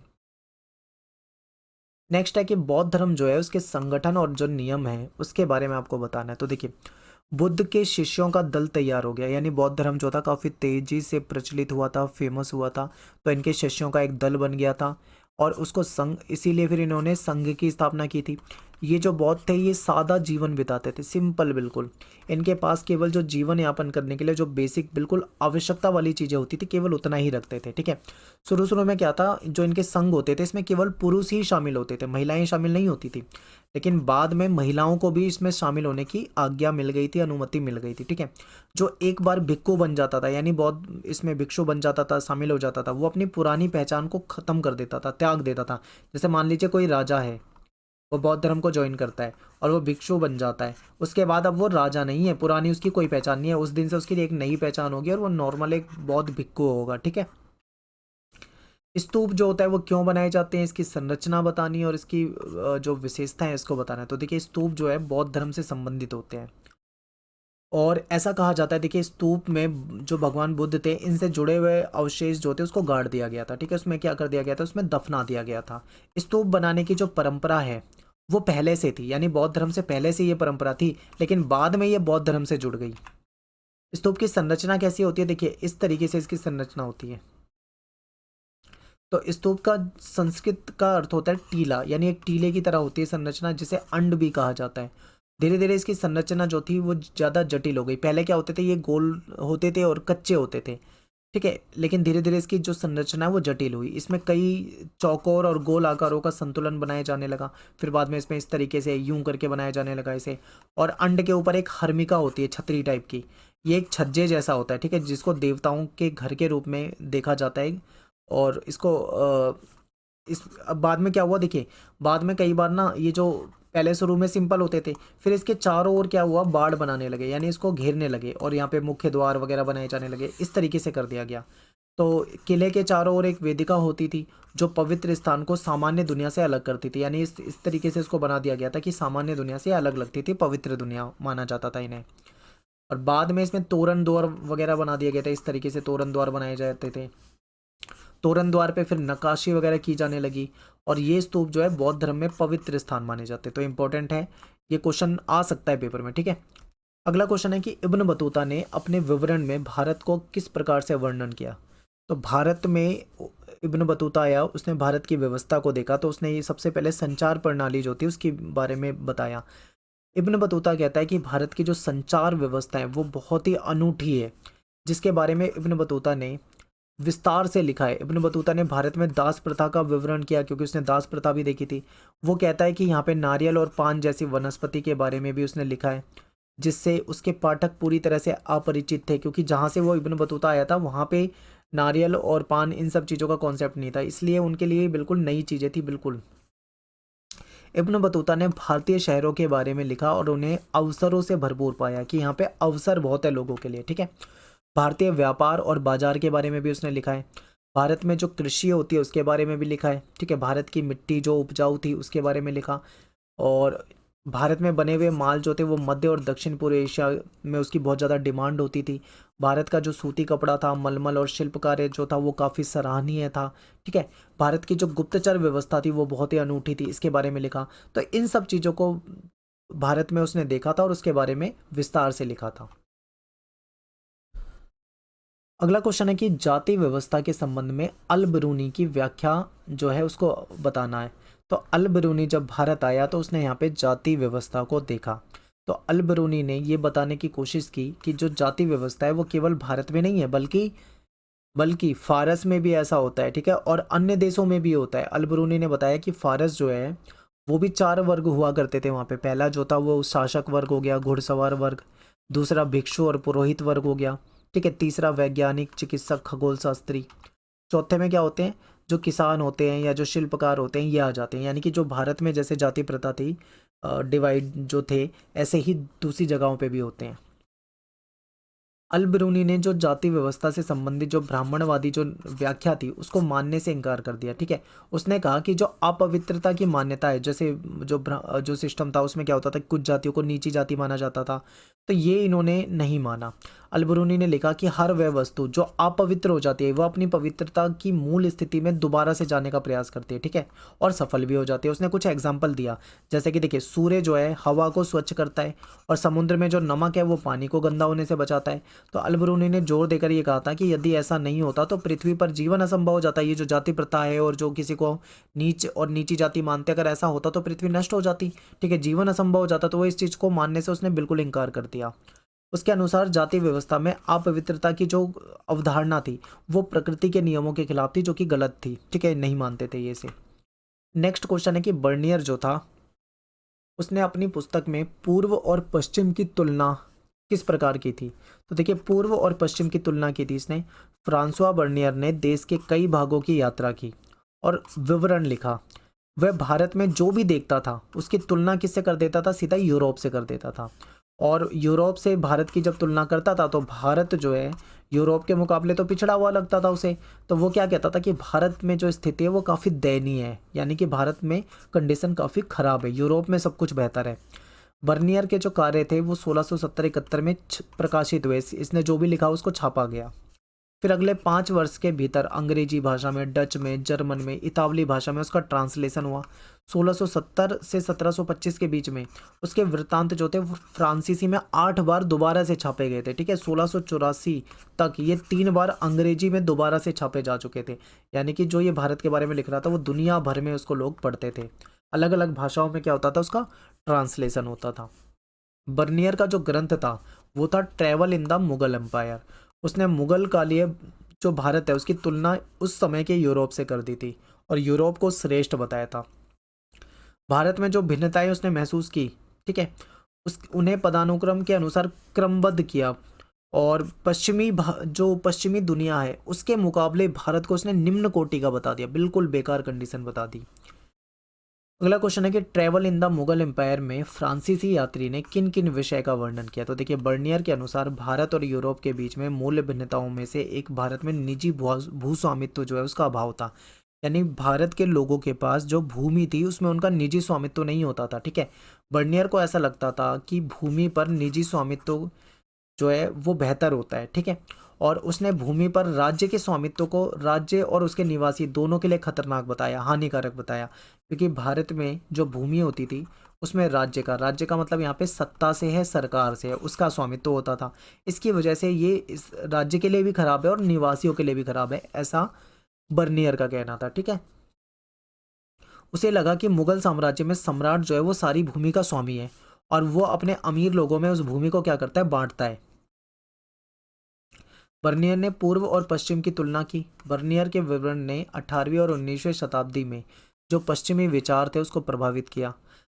[SPEAKER 1] नेक्स्ट है कि बौद्ध धर्म जो है उसके संगठन और जो नियम है उसके बारे में आपको बताना है। तो देखिए, बुद्ध के शिष्यों का दल तैयार हो गया, यानी बौद्ध धर्म जो था काफ़ी तेजी से प्रचलित हुआ था, फेमस हुआ था, तो इनके शिष्यों का एक दल बन गया था। और उसको संघ, इसीलिए फिर इन्होंने संघ की स्थापना की थी। ये जो बौद्ध थे ये सादा जीवन बिताते थे, सिंपल बिल्कुल। इनके पास केवल जो जीवन यापन करने के लिए जो बेसिक बिल्कुल आवश्यकता वाली चीज़ें होती थी केवल उतना ही रखते थे, ठीक है। शुरू शुरू में क्या था, जो इनके संघ होते थे इसमें केवल पुरुष ही शामिल होते थे, महिलाएं शामिल नहीं होती थी। लेकिन बाद में महिलाओं को भी इसमें शामिल होने की आज्ञा मिल गई थी, अनुमति मिल गई थी, ठीक है। जो एक बार भिक्खु बन जाता था, यानी बौद्ध इसमें भिक्षु बन जाता था, शामिल हो जाता था, वो अपनी पुरानी पहचान को खत्म कर देता था, त्याग देता था। जैसे मान लीजिए कोई राजा है, वो बौद्ध धर्म को ज्वाइन करता है और वो भिक्षु बन जाता है, उसके बाद अब वो राजा नहीं है, पुरानी उसकी कोई पहचान नहीं है, उस दिन से उसके लिए एक नई पहचान होगी और वो नॉर्मल एक बौद्ध भिक्षु होगा, ठीक है। स्तूप जो होता है वो क्यों बनाए जाते हैं, इसकी संरचना बतानी है और इसकी जो विशेषता है इसको बताना है। तो देखिए स्तूप जो है बौद्ध धर्म से संबंधित होते हैं और ऐसा कहा जाता है, देखिए स्तूप में जो भगवान बुद्ध थे इनसे जुड़े हुए अवशेष जो थे उसको गाड़ दिया गया था, ठीक है। उसमें क्या कर दिया गया था, उसमें दफना दिया गया था। स्तूप बनाने की जो परंपरा है वो पहले से थी, यानी बौद्ध धर्म से पहले से ये परंपरा थी, लेकिन बाद में ये बौद्ध धर्म से जुड़ गई। स्तूप की संरचना कैसी होती है, देखिए इस तरीके से इसकी संरचना होती है। तो स्तूप का संस्कृत का अर्थ होता है टीला, यानी एक टीले की तरह होती है संरचना, जिसे अंड भी कहा जाता है। धीरे धीरे इसकी संरचना जो थी वो ज़्यादा जटिल हो गई। पहले क्या होते थे, ये गोल होते थे और कच्चे होते थे, ठीक है। लेकिन धीरे धीरे इसकी जो संरचना है वो जटिल हुई, इसमें कई चौकोर और गोल आकारों का संतुलन बनाया जाने लगा। फिर बाद में इसमें इस तरीके से यूं करके बनाया जाने लगा इसे। और अंड के ऊपर एक हर्मिका होती है, छतरी टाइप की, ये एक छज्जे जैसा होता है, ठीक है, जिसको देवताओं के घर के रूप में देखा जाता है। और इसको इस अब बाद में क्या हुआ, देखिए बाद में कई बार ना ये जो पहले शुरू में सिंपल होते थे, फिर इसके चारों ओर क्या हुआ, बाड़ बनाने लगे, यानी इसको घेरने लगे और यहाँ पे मुख्य द्वार वगैरह बनाए जाने लगे, इस तरीके से कर दिया गया। तो किले के चारों ओर एक वेदिका होती थी जो पवित्र स्थान को सामान्य दुनिया से अलग करती थी, यानी इस तरीके से इसको बना दिया गया था कि सामान्य दुनिया से अलग लगती थी, पवित्र दुनिया माना जाता था इन्हें। और बाद में इसमें तोरण द्वार वगैरह बना दिया गया था, इस तरीके से तोरण द्वार बनाए जाते थे। तोरण द्वार पे फिर नक्काशी वगैरह की जाने लगी और ये स्तूप जो है बौद्ध धर्म में पवित्र स्थान माने जाते हैं। तो इंपॉर्टेंट है, ये क्वेश्चन आ सकता है पेपर में, ठीक है। अगला क्वेश्चन है कि इब्न बतूता ने अपने विवरण में भारत को किस प्रकार से वर्णन किया। तो भारत में इब्न बतूता आया, उसने भारत की व्यवस्था को देखा, तो उसने ये सबसे पहले संचार प्रणाली जो थी उसके बारे में बताया। इब्न बतूता कहता है कि भारत की जो संचार व्यवस्था है वो बहुत ही अनूठी है, जिसके बारे में इब्न बतूता ने विस्तार से लिखा है। इब्न बतूता ने भारत में दास प्रथा का विवरण किया, क्योंकि उसने दास प्रथा भी देखी थी। वो कहता है कि यहाँ पे नारियल और पान जैसी वनस्पति के बारे में भी उसने लिखा है, जिससे उसके पाठक पूरी तरह से अपरिचित थे, क्योंकि जहाँ से वो इब्न बतूता आया था वहाँ पे नारियल और पान इन सब चीज़ों का कॉन्सेप्ट नहीं था, इसलिए उनके लिए बिल्कुल नई चीज़ें थी बिल्कुल। इब्न बतूता ने भारतीय शहरों के बारे में लिखा और उन्हें अवसरों से भरपूर पाया कि यहाँ पे अवसर बहुत है लोगों के लिए, ठीक है। भारतीय व्यापार और बाजार के बारे में भी उसने लिखा है। भारत में जो कृषि होती है उसके बारे में भी लिखा है, ठीक है। भारत की मिट्टी जो उपजाऊ थी उसके बारे में लिखा। और भारत में बने हुए माल जो थे वो मध्य और दक्षिण पूर्व एशिया में उसकी बहुत ज़्यादा डिमांड होती थी। भारत का जो सूती कपड़ा था, मलमल और शिल्प कार्य जो था वो काफ़ी सराहनीय था, ठीक है। भारत की जो गुप्तचर व्यवस्था थी वो बहुत ही अनूठी थी, इसके बारे में लिखा। तो इन सब चीज़ों को भारत में उसने देखा था और उसके बारे में विस्तार से लिखा था। अगला क्वेश्चन है कि जाति व्यवस्था के संबंध में अल बिरूनी की व्याख्या जो है उसको बताना है। तो अल बिरूनी जब भारत आया तो उसने यहाँ पे जाति व्यवस्था को देखा। तो अल बिरूनी ने ये बताने की कोशिश की कि जो जाति व्यवस्था है वो केवल भारत में नहीं है, बल्कि फारस में भी ऐसा होता है, ठीक है, और अन्य देशों में भी होता है। अल बिरूनी ने बताया कि फारस जो है वो भी 4 वर्ग हुआ करते थे वहाँ पे। पहला जो था वो शासक वर्ग हो गया, घुड़सवार वर्ग, दूसरा भिक्षु और पुरोहित वर्ग हो गया, ठीक है, तीसरा वैज्ञानिक, चिकित्सक, खगोल शास्त्री, चौथे में क्या होते हैं, जो किसान होते हैं या जो शिल्पकार होते हैं ये आ जाते हैं। यानी कि जो भारत में जैसे जाति प्रथा थी, डिवाइड जो थे, ऐसे ही दूसरी जगहों पे भी होते हैं। अल बिरूनी ने जो जाति व्यवस्था से संबंधित जो ब्राह्मणवादी जो व्याख्या थी उसको मानने से इनकार कर दिया, ठीक है। उसने कहा कि जो अपवित्रता की मान्यता है, जैसे जो सिस्टम था उसमें क्या होता था, कुछ जातियों को नीची जाति माना जाता था, तो ये इन्होंने नहीं माना। अलबरूनी ने लिखा कि हर वह वस्तु जो अपवित्र हो जाती है वह अपनी पवित्रता की मूल स्थिति में दोबारा से जाने का प्रयास करती है, ठीक है, और सफल भी हो जाती है। उसने कुछ एग्जाम्पल दिया, जैसे कि देखिए सूर्य जो है हवा को स्वच्छ करता है, और समुद्र में जो नमक है वो पानी को गंदा होने से बचाता है। तो अलबरूनी ने जोर देकर ये कहा था कि यदि ऐसा नहीं होता तो पृथ्वी पर जीवन असंभव हो जाता है। ये जो जाति प्रथा है और जो किसी को नीच और नीची जाति मानते, अगर ऐसा होता तो पृथ्वी नष्ट हो जाती, ठीक है, जीवन असंभव हो जाता। तो वो इस चीज़ को मानने से उसने बिल्कुल इनकार कर दिया। उसके अनुसार जाति व्यवस्था में अपवित्रता की जो अवधारणा थी वो प्रकृति के नियमों के खिलाफ थी, जो कि गलत थी, ठीक है, नहीं मानते थे ये से। नेक्स्ट क्वेश्चन है कि बर्नियर जो था उसने अपनी पुस्तक में पूर्व और पश्चिम की तुलना किस प्रकार की थी। तो देखिए पूर्व और पश्चिम की तुलना की थी इसने। फ्रांसवा बर्नियर ने देश के कई भागों की यात्रा की और विवरण लिखा। वह भारत में जो भी देखता था उसकी तुलना किससे कर देता था, सीधा यूरोप से कर देता था। और यूरोप से भारत की जब तुलना करता था तो भारत जो है यूरोप के मुकाबले तो पिछड़ा हुआ लगता था उसे। तो वो क्या कहता था कि भारत में जो स्थिति है वो काफ़ी दयनीय है, यानी कि भारत में कंडीशन काफ़ी ख़राब है, यूरोप में सब कुछ बेहतर है। बर्नियर के जो कार्य थे वो 1670-71 में प्रकाशित हुए। इसने जो भी लिखा उसको छापा गया। फिर अगले 5 वर्ष के भीतर अंग्रेजी भाषा में, डच में, जर्मन में, इतावली भाषा में उसका ट्रांसलेशन हुआ। 1670 से 1725 के बीच में उसके वृत्तांत जो थे वो फ्रांसीसी में 8 बार दोबारा से छापे गए थे, ठीक है। 1684 तक ये 3 बार अंग्रेजी में दोबारा से छापे जा चुके थे, यानी कि जो ये भारत के बारे में लिख रहा था वो दुनिया भर में उसको लोग पढ़ते थे। अलग अलग भाषाओं में क्या होता था, उसका ट्रांसलेशन होता था। बर्नियर का जो ग्रंथ था वो था travel in the Mughal empire. उसने मुगल कालीय जो भारत है उसकी तुलना उस समय के यूरोप से कर दी थी और यूरोप को श्रेष्ठ बताया था। भारत में जो भिन्नताएं उसने महसूस की, ठीक है, उन्हें पदानुक्रम के अनुसार क्रमबद्ध किया और जो पश्चिमी दुनिया है उसके मुकाबले भारत को उसने निम्न कोटि का बता दिया, बिल्कुल बेकार कंडीशन बता दी। अगला क्वेश्चन है कि travel in the Mughal empire में फ्रांसीसी यात्री ने किन किन विषय का वर्णन किया। तो देखिए बर्नियर के अनुसार भारत और यूरोप के बीच में मूल्य भिन्नताओं में से एक भारत में निजी भूस्वामित्व जो है उसका अभाव था, यानी भारत के लोगों के पास जो भूमि थी उसमें उनका निजी स्वामित्व नहीं होता था, ठीक है। बर्नियर को ऐसा लगता था कि भूमि पर निजी स्वामित्व जो है वो बेहतर होता है, ठीक है। और उसने भूमि पर राज्य के स्वामित्व को राज्य और उसके निवासी दोनों के लिए खतरनाक बताया, हानिकारक बताया, क्योंकि भारत में जो भूमि होती थी उसमें राज्य का मतलब यहाँ पे सत्ता से है, सरकार से है, उसका स्वामित्व होता था। इसकी वजह से ये इस राज्य के लिए भी खराब है और निवासियों के लिए भी खराब है, ऐसा बर्नियर का कहना था, ठीक है। उसे लगा कि मुगल साम्राज्य में सम्राट जो है वो सारी भूमि का स्वामी है और वो अपने अमीर लोगों में उस भूमि को क्या करता है, बांटता है। बर्नियर ने पूर्व और पश्चिम की तुलना की। बर्नियर के विवरण ने 18वीं और 19वीं शताब्दी में जो पश्चिमी विचार थे उसको प्रभावित किया।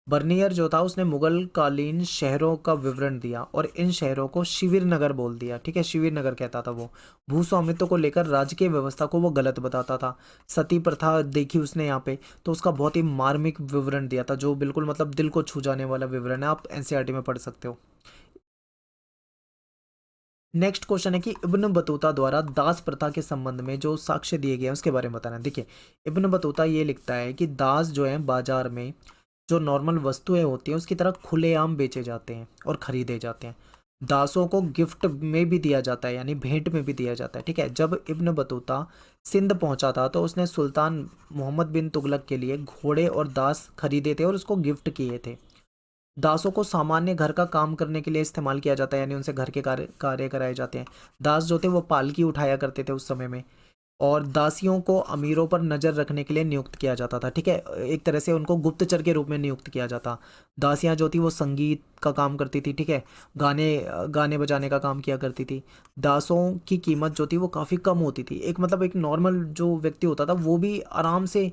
[SPEAKER 1] बर्नियर जो था उसने मुगल कालीन शहरों का विवरण दिया और इन शहरों को शिविर नगर बोल दिया, ठीक है, शिविर नगर कहता था वो। भूस्वामित्व को लेकर राजकीय व्यवस्था को वो गलत बताता था। सती प्रथा देखी उसने यहाँ पे, तो उसका बहुत ही मार्मिक विवरण दिया था, जो बिल्कुल मतलब दिल को छू जाने वाला विवरण है, आप एनसीईआरटी में पढ़ सकते हो। नेक्स्ट क्वेश्चन है कि इब्न बतूता द्वारा दास प्रथा के संबंध में जो साक्ष्य दिए गए हैं उसके बारे में बताना है। देखिए इब्न बतूता ये लिखता है कि दास जो है बाजार में जो नॉर्मल वस्तुएं होती हैं उसकी तरह खुलेआम बेचे जाते हैं और खरीदे जाते हैं। दासों को गिफ्ट में भी दिया जाता है, यानी भेंट में भी दिया जाता है, ठीक है। जब इब्न बतूता सिंध पहुंचा था तो उसने सुल्तान मोहम्मद बिन तुगलक के लिए घोड़े और दास खरीदे थे और उसको गिफ्ट किए थे। दासों को सामान्य घर का काम करने के लिए इस्तेमाल किया जाता है, यानी उनसे घर के कार्य कराए जाते हैं। दास जो थे वो पालकी उठाया करते थे उस समय में, और दासियों को अमीरों पर नज़र रखने के लिए नियुक्त किया जाता था, ठीक है। एक तरह से उनको गुप्तचर के रूप में नियुक्त किया जाता। दासियां जो थी वो संगीत का काम करती थी, ठीक है, गाने गाने बजाने का काम किया करती थी। दासों की कीमत जो थी वो काफ़ी कम होती थी। एक मतलब एक नॉर्मल जो व्यक्ति होता था वो भी आराम से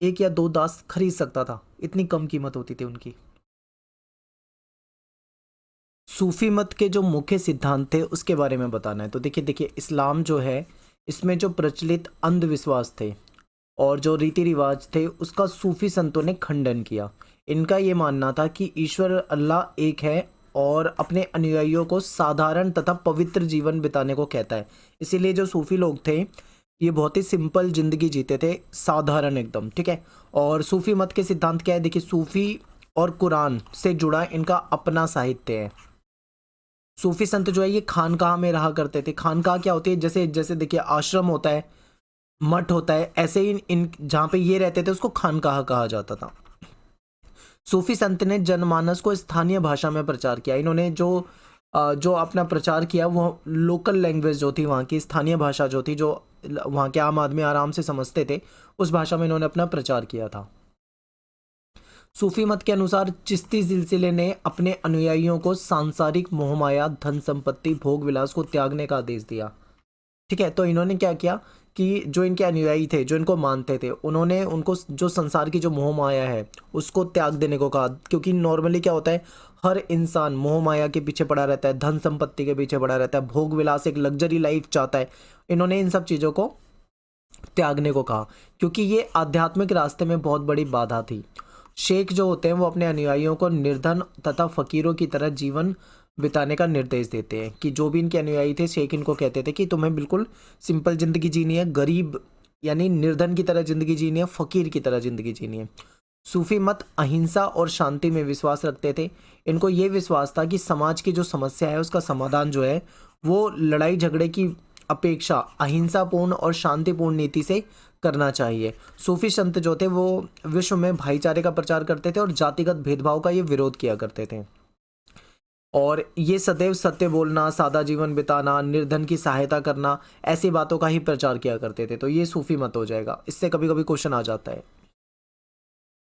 [SPEAKER 1] 1 या 2 दास खरीद सकता था, इतनी कम कीमत होती थी उनकी। सूफी मत के जो मुख्य सिद्धांत थे उसके बारे में बताना है। तो देखिए इस्लाम जो है इसमें जो प्रचलित अंधविश्वास थे और जो रीति रिवाज थे उसका सूफी संतों ने खंडन किया। इनका ये मानना था कि ईश्वर अल्लाह एक है और अपने अनुयायियों को साधारण तथा पवित्र जीवन बिताने को कहता है। इसीलिए जो सूफी लोग थे ये बहुत ही सिंपल जिंदगी जीते थे, साधारण एकदम, ठीक है। और सूफी मत के सिद्धांत क्या है, देखिए सूफी और कुरान से जुड़ा इनका अपना साहित्य है। सूफी संत जो है ये खानकाह में रहा करते थे। खानकाह क्या होती है, जैसे जैसे देखिए आश्रम होता है, मठ होता है, ऐसे ही इन जहाँ पे ये रहते थे उसको खानकाह कहा जाता था। सूफी संत ने जनमानस को स्थानीय भाषा में प्रचार किया। इन्होंने जो अपना प्रचार किया वो लोकल लैंग्वेज जो थी, वहाँ की स्थानीय भाषा जो थी, जो वहाँ के आम आदमी आराम से समझते थे, उस भाषा में इन्होंने अपना प्रचार किया था। सूफी मत के अनुसार चिश्ती सिलसिले ने अपने अनुयायियों को सांसारिक मोहमाया, धन संपत्ति, भोग विलास को त्यागने का आदेश दिया। ठीक है, तो इन्होंने क्या किया कि जो इनके अनुयायी थे, जो इनको मानते थे, उन्होंने उनको जो संसार की जो मोह माया है उसको त्याग देने को कहा। क्योंकि नॉर्मली क्या होता है, हर इंसान मोह माया के पीछे पड़ा रहता है, धन संपत्ति के पीछे पड़ा रहता है, भोग विलास, एक लग्जरी लाइफ चाहता है। इन्होंने इन सब चीज़ों को त्यागने को कहा क्योंकि ये आध्यात्मिक रास्ते में बहुत बड़ी बाधा थी। शेख जो होते हैं वो अपने अनुयायियों को निर्धन तथा फकीरों की तरह जीवन बिताने का निर्देश देते हैं। कि जो भी इनके अनुयायी थे, शेख इनको कहते थे कि तुम्हें बिल्कुल सिंपल ज़िंदगी जीनी है, गरीब यानी निर्धन की तरह ज़िंदगी जीनी है, फ़कीर की तरह ज़िंदगी जीनी है। सूफी मत अहिंसा और शांति में विश्वास रखते थे। इनको ये विश्वास था कि समाज की जो समस्या है उसका समाधान जो है वो लड़ाई झगड़े की अपेक्षा अहिंसापूर्ण और शांतिपूर्ण नीति से करना चाहिए। सूफी संत जो थे वो विश्व में भाईचारे का प्रचार करते थे और जातिगत भेदभाव का ये विरोध किया करते थे। और ये सदैव सत्य बोलना, सादा जीवन बिताना, निर्धन की सहायता करना, ऐसी बातों का ही प्रचार किया करते थे। तो ये सूफी मत हो जाएगा। इससे कभी कभी क्वेश्चन आ जाता है।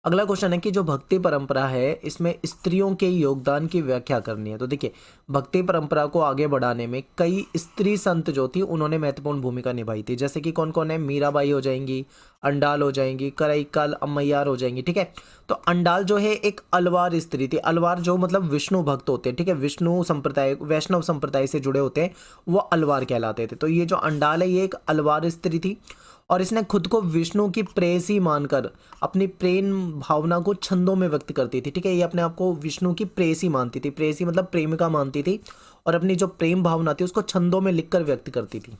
[SPEAKER 1] अगला क्वेश्चन है कि जो भक्ति परंपरा है इसमें स्त्रियों के योगदान की व्याख्या करनी है। तो देखिए, भक्ति परंपरा को आगे बढ़ाने में कई स्त्री संत जो थी उन्होंने महत्वपूर्ण भूमिका निभाई थी। जैसे कि कौन कौन है, मीराबाई हो जाएंगी, अंडाल हो जाएंगी, करईकाल अम्मैयार हो जाएंगी। ठीक है, तो अंडाल जो है एक अलवार स्त्री थी। अलवार जो मतलब विष्णु भक्त होते हैं, ठीक है, विष्णु संप्रदाय, वैष्णव संप्रदाय से जुड़े होते हैं, वो अलवार कहलाते थे। तो ये जो अंडाल है ये एक अलवार स्त्री थी और इसने खुद को विष्णु की प्रेयसी मानकर अपनी प्रेम भावना को छंदों में व्यक्त करती थी। ठीक है, ये अपने आप को विष्णु की प्रेयसी मानती थी, प्रेयसी मतलब प्रेमिका मानती थी, और अपनी जो प्रेम भावना थी उसको छंदों में लिखकर व्यक्त करती थी।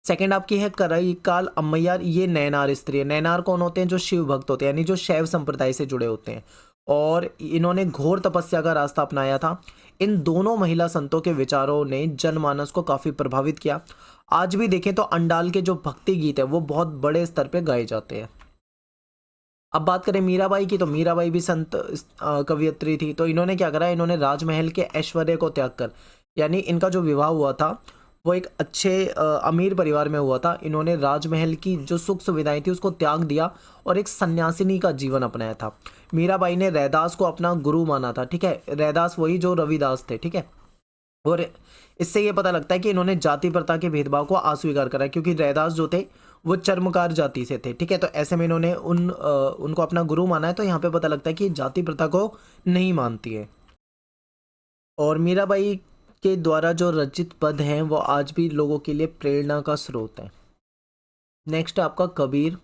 [SPEAKER 1] सेकंड आपकी है करईकाल अम्मैयार। ये नैनार स्त्री है। नैनार कौन होते हैं, जो शिव भक्त होते हैं, यानी जो शैव संप्रदाय से जुड़े होते हैं, और इन्होंने घोर तपस्या का रास्ता अपनाया था। इन दोनों महिला संतों के विचारों ने जनमानस को काफी प्रभावित किया। आज भी देखें तो अंडाल के जो भक्ति गीत है वो बहुत बड़े स्तर पे गाए जाते हैं। अब बात करें मीराबाई की, तो मीराबाई भी संत कवयित्री थी। तो इन्होंने क्या करा, इन्होंने राजमहल के ऐश्वर्य को त्याग कर, यानी इनका जो विवाह हुआ था वो एक अच्छे अमीर परिवार में हुआ था। इन्होंने राजमहल की जो सुख सुविधाएं थी उसको त्याग दिया और एक सन्यासिनी का जीवन अपनाया था। मीराबाई ने रैदास को अपना गुरु माना था। ठीक है, रैदास वही जो रविदास थे। ठीक है, और इससे ये पता लगता है कि इन्होंने जाति प्रथा के भेदभाव को अस्वीकार करा, क्योंकि रैदास जो थे वो चर्मकार जाति से थे। ठीक है, तो ऐसे में इन्होंने उनको अपना गुरु माना है। तो यहाँ पे पता लगता है कि जाति प्रथा को नहीं मानती है। और मीराबाई के द्वारा जो रचित पद हैं वो आज भी लोगों के लिए प्रेरणा का स्रोत है। नेक्स्ट आपका कबीर,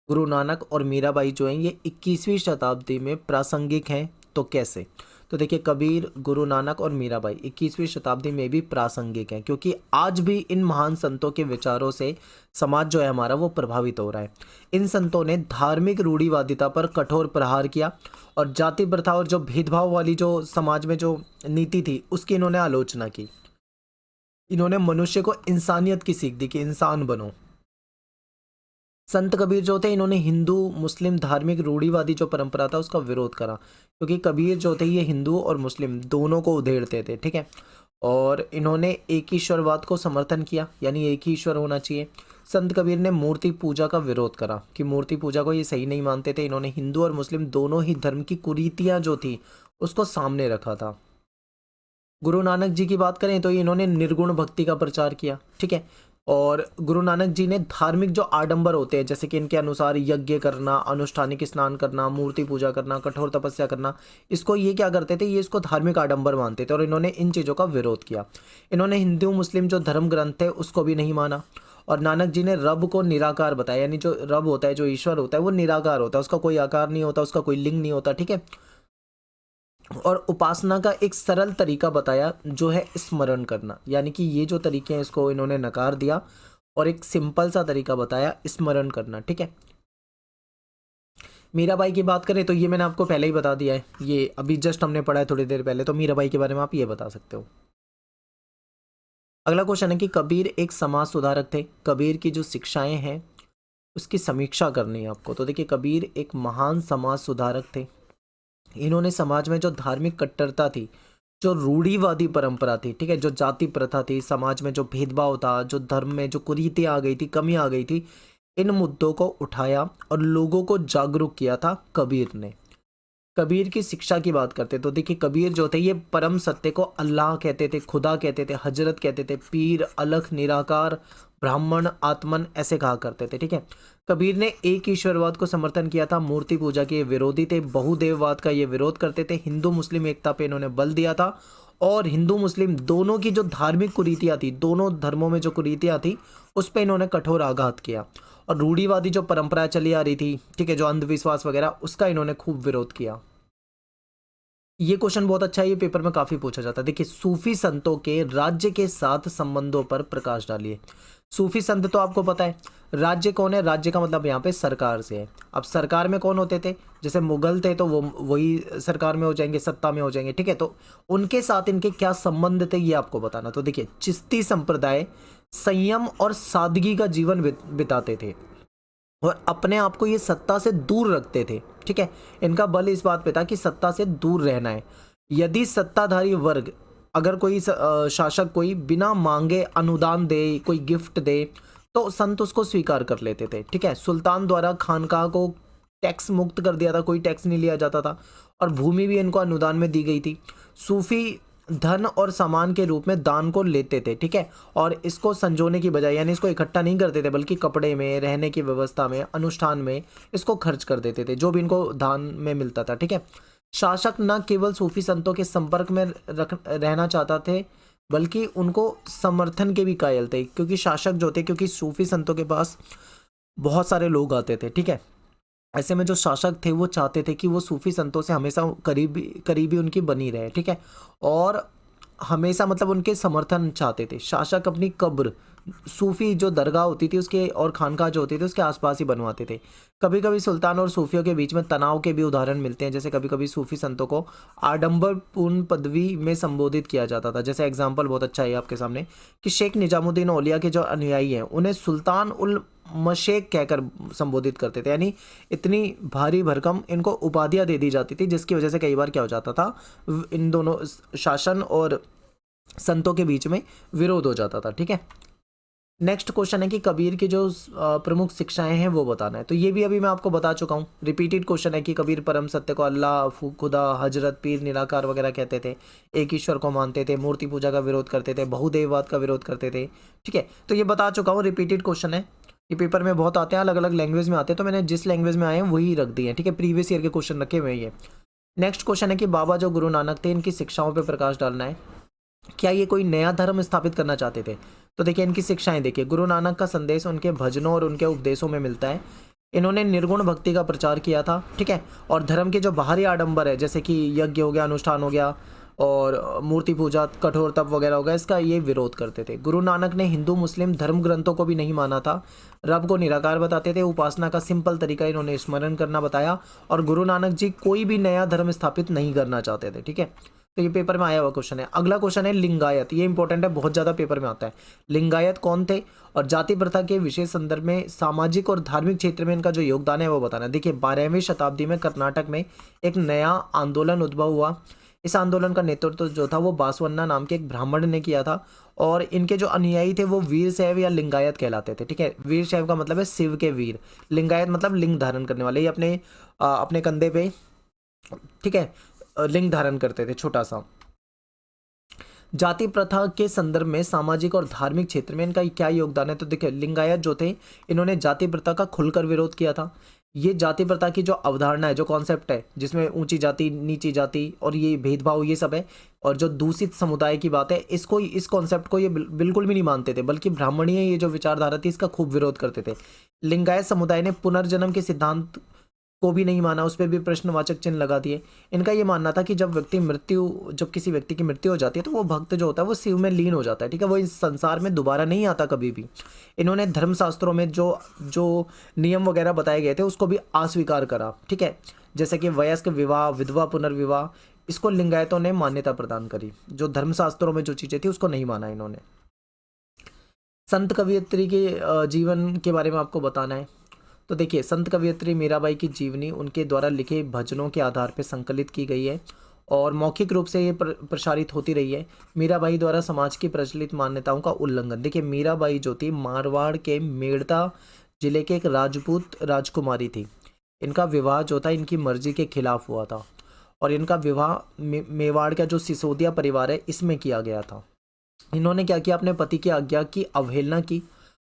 [SPEAKER 1] गुरु नानक और मीराबाई जो हैं ये 21वीं शताब्दी में प्रासंगिक हैं। तो कैसे, तो देखिए, कबीर, गुरु नानक और मीराबाई 21वीं शताब्दी में भी प्रासंगिक हैं, क्योंकि आज भी इन महान संतों के विचारों से समाज जो है हमारा वो प्रभावित हो रहा है। इन संतों ने धार्मिक रूढ़िवादिता पर कठोर प्रहार किया और जाति प्रथा और जो भेदभाव वाली जो समाज में जो नीति थी उसकी इन्होंने आलोचना की। इन्होंने मनुष्य को इंसानियत की सीख दी कि इंसान बनो। संत कबीर जो थे इन्होंने हिंदू मुस्लिम धार्मिक रूढ़िवादी जो परंपरा था उसका विरोध करा, क्योंकि कबीर जो थे ये हिंदू और मुस्लिम दोनों को उधेड़ते थे। ठीक है, और इन्होंने एक ईश्वरवाद को समर्थन किया, यानी एक ही ईश्वर होना चाहिए। संत कबीर ने मूर्ति पूजा का विरोध करा कि मूर्ति पूजा को ये सही नहीं मानते थे। इन्होंने हिंदू और मुस्लिम दोनों ही धर्म की कुरीतियां जो थी उसको सामने रखा था। गुरु नानक जी की बात करें तो इन्होंने निर्गुण भक्ति का प्रचार किया। ठीक है, और गुरु नानक जी ने धार्मिक जो आडंबर होते हैं, जैसे कि इनके अनुसार यज्ञ करना, अनुष्ठानिक स्नान करना, मूर्ति पूजा करना, कठोर तपस्या करना, इसको ये क्या करते थे, ये इसको धार्मिक आडंबर मानते थे और इन्होंने इन चीज़ों का विरोध किया। इन्होंने हिंदू मुस्लिम जो धर्म ग्रंथ है उसको भी नहीं माना, और नानक जी ने रब को निराकार बताया, यानी जो रब होता है, जो ईश्वर होता है वो निराकार होता है, उसका कोई आकार नहीं होता, उसका कोई लिंग नहीं होता। ठीक है, और उपासना का एक सरल तरीका बताया जो है स्मरण करना, यानी कि ये जो तरीके हैं इसको इन्होंने नकार दिया और एक सिंपल सा तरीका बताया स्मरण करना। ठीक है, मीराबाई की बात करें तो ये मैंने आपको पहले ही बता दिया है, ये अभी जस्ट हमने पढ़ा है थोड़ी देर पहले, तो मीराबाई के बारे में आप ये बता सकते हो। अगला क्वेश्चन है कि कबीर एक समाज सुधारक थे, कबीर की जो शिक्षाएं हैं उसकी समीक्षा करनी है आपको। तो देखिए कबीर एक महान समाज सुधारक थे। इन्होंने समाज में जो धार्मिक कट्टरता थी, जो रूढ़िवादी परंपरा थी, ठीक है, जो जाति प्रथा थी, समाज में जो भेदभाव था, जो धर्म में जो कुरीतियां आ गई थी, कमी आ गई थी, इन मुद्दों को उठाया और लोगों को जागरूक किया था कबीर ने। कबीर की शिक्षा की बात करते तो देखिए कबीर जो थे ये परम सत्य को अल्लाह कहते थे, खुदा कहते थे, हजरत कहते थे, पीर, अलख, निराकार, ब्राह्मण, आत्मन ऐसे कहा करते थे, ठीक है। कबीर ने एक ईश्वरवाद को समर्थन किया था, मूर्ति पूजा के विरोधी थे, बहुदेववाद का ये विरोध करते थे, हिंदू मुस्लिम एकता पे इन्होंने बल दिया था और हिंदू मुस्लिम दोनों की जो धार्मिक कुरीतियाँ थी, दोनों धर्मों में जो कुरीतियाँ थी उस पर इन्होंने कठोर आघात किया और रूढ़िवादी जो परंपरा चली आ रही थी, ठीक है, जो अंधविश्वास वगैरह, उसका इन्होंने खूब विरोध किया। ये क्वेश्चन बहुत अच्छा है, ये पेपर में काफी पूछा जाता है। देखिए सूफी संतों के राज्य के साथ संबंधों पर प्रकाश डालिए। सूफी संत तो आपको पता है, राज्य कौन है, राज्य का मतलब यहाँ पे सरकार से है। अब सरकार में कौन होते थे, जैसे मुगल थे तो वो वही सरकार में हो जाएंगे, सत्ता में हो जाएंगे, ठीक है। तो उनके साथ इनके क्या संबंध थे ये आपको बताना। तो देखिए चिश्ती संप्रदाय संयम और सादगी का जीवन बिताते थे और अपने आप को ये सत्ता से दूर रखते थे, ठीक है। इनका बल इस बात पे था कि सत्ता से दूर रहना है। यदि सत्ताधारी वर्ग, अगर कोई शासक कोई बिना मांगे अनुदान दे, कोई गिफ्ट दे, तो संत उसको स्वीकार कर लेते थे, ठीक है। सुल्तान द्वारा खानकाह को टैक्स मुक्त कर दिया था, कोई टैक्स नहीं लिया जाता था और भूमि भी इनको अनुदान में दी गई थी। सूफी धन और सामान के रूप में दान को लेते थे, ठीक है, और इसको संजोने की बजाय, यानी इसको इकट्ठा नहीं करते थे, बल्कि कपड़े में, रहने की व्यवस्था में, अनुष्ठान में इसको खर्च कर देते थे, जो भी इनको दान में मिलता था, ठीक है। शासक न केवल सूफी संतों के संपर्क में रहना चाहता थे, बल्कि उनको समर्थन के भी कायल थे, क्योंकि शासक जो थे, क्योंकि सूफी संतों के पास बहुत सारे लोग आते थे, ठीक है। ऐसे में जो शासक थे वो चाहते थे कि वो सूफी संतों से हमेशा करीबी उनकी बनी रहे, ठीक है, और हमेशा मतलब उनके समर्थन चाहते थे। शासक अपनी कब्र सूफी जो दरगाह होती थी उसके और खानका जो होती थी उसके आसपास ही बनवाते थे। कभी कभी सुल्तान और सूफियों के बीच में तनाव के भी उदाहरण मिलते हैं, जैसे कभी कभी सूफी संतों को आडंबरपूर्ण पदवी में संबोधित किया जाता था। जैसे एग्जाम्पल बहुत अच्छा है आपके सामने कि शेख निजामुद्दीन औलिया के जो अनुयायी हैं उन्हें सुल्तान उल मशेक कहकर संबोधित करते थे, यानी इतनी भारी भरकम इनको उपाधियां दे दी जाती थी, जिसकी वजह से कई बार क्या हो जाता था, इन दोनों शासन और संतों के बीच में विरोध हो जाता था, ठीक है। नेक्स्ट क्वेश्चन है कि कबीर की जो प्रमुख शिक्षाएं हैं वो बताना है। तो ये भी अभी मैं आपको बता चुका हूँ, रिपीटेड क्वेश्चन है कि कबीर परम सत्य को अल्लाह, खुदा, हजरत, पीर, निराकार वगैरह कहते थे, एक ईश्वर को मानते थे, मूर्ति पूजा का विरोध करते थे, बहुदेववाद का विरोध करते थे, ठीक है। तो ये बता चुका हूँ, रिपीटेड क्वेश्चन है, ये पेपर में बहुत आते हैं, अलग अलग लैंग्वेज में आते हैं, तो मैंने जिस लैंग्वेज में आए हैं वही रख दिए हैं, ठीक है। प्रीवियस ईयर के क्वेश्चन रखे हुए हैं ये। नेक्स्ट क्वेश्चन है कि बाबा जो गुरु नानक थे इनकी शिक्षाओं पर प्रकाश डालना है। क्या ये कोई नया धर्म स्थापित करना चाहते थे? तो देखिए इनकी शिक्षाएं देखिए, गुरु नानक का संदेश उनके भजनों और उनके उपदेशों में मिलता है। इन्होंने निर्गुण भक्ति का प्रचार किया था, ठीक है, और धर्म के जो बाहरी आडंबर है जैसे कि यज्ञ हो गया, अनुष्ठान हो गया और मूर्ति पूजा, कठोर तप वगैरह हो गया, इसका ये विरोध करते थे। गुरु नानक ने हिंदू मुस्लिम धर्म ग्रंथों को भी नहीं माना था, रब को निराकार बताते थे, उपासना का सिंपल तरीका इन्होंने स्मरण करना बताया और गुरु नानक जी कोई भी नया धर्म स्थापित नहीं करना चाहते थे, ठीक है। तो ये पेपर में आया हुआ क्वेश्चन है। अगला क्वेश्चन है लिंगायत, ये इंपॉर्टेंट है, बहुत ज़्यादा पेपर में आता है। लिंगायत कौन थे और जाति प्रथा के विशेष संदर्भ में सामाजिक और धार्मिक क्षेत्र में इनका जो योगदान है वो बताना। देखिए 12वीं शताब्दी में कर्नाटक में एक नया आंदोलन उद्भव हुआ। इस आंदोलन का नेतृत्व जो था वो बासवन्ना नाम के एक ब्राह्मण ने किया था और इनके जो अनुयायी थे वो वीर शैव या लिंगायत कहलाते थे, ठीक है। वीर शैव का मतलब है शिव के वीर, लिंगायत मतलब लिंग धारण करने वाले, ये अपने कंधे पे, ठीक है, लिंग धारण करते थे छोटा सा। जाति प्रथा के संदर्भ में सामाजिक और धार्मिक क्षेत्र में इनका क्या योगदान है? तो देखिए लिंगायत जो थे इन्होंने जाति प्रथा का खुलकर विरोध किया था। ये जाति प्रथा की जो अवधारणा है, जो कॉन्सेप्ट है जिसमें ऊंची जाति, नीची जाति और ये भेदभाव ये सब है और जो दूषित समुदाय की बात है, इसको, इस कॉन्सेप्ट को ये बिल्कुल भी नहीं मानते थे, बल्कि ब्राह्मणीय ये जो विचारधारा थी इसका खूब विरोध करते थे। लिंगायत समुदाय ने पुनर्जन्म के सिद्धांत को भी नहीं माना, उस पर भी प्रश्नवाचक चिन्ह लगा दिए। इनका ये मानना था कि जब किसी व्यक्ति की मृत्यु हो जाती है तो वो भक्त जो होता है वो शिव में लीन हो जाता है, ठीक है, वो इस संसार में दोबारा नहीं आता कभी भी। इन्होंने धर्मशास्त्रों में जो जो नियम वगैरह बताए गए थे उसको भी अस्वीकार करा, ठीक है, जैसे कि वयस्क विवाह, विधवा पुनर्विवाह, इसको लिंगायतों ने मान्यता प्रदान करी। जो धर्मशास्त्रों में जो चीज़ें थी उसको नहीं माना इन्होंने। संत कवयित्री के जीवन के बारे में आपको बताना है। तो देखिए, संत कवयित्री मीराबाई की जीवनी उनके द्वारा लिखे भजनों के आधार पर संकलित की गई है और मौखिक रूप से ये प्रसारित होती रही है। मीराबाई द्वारा समाज की प्रचलित मान्यताओं का उल्लंघन। देखिए, मीराबाई जो थी मारवाड़ के मेड़ता जिले के एक राजपूत राजकुमारी थी। इनका विवाह जो था इनकी मर्जी के खिलाफ हुआ था और इनका विवाह मेवाड़ का जो सिसोदिया परिवार है इसमें किया गया था। इन्होंने क्या किया, अपने पति की आज्ञा की अवहेलना की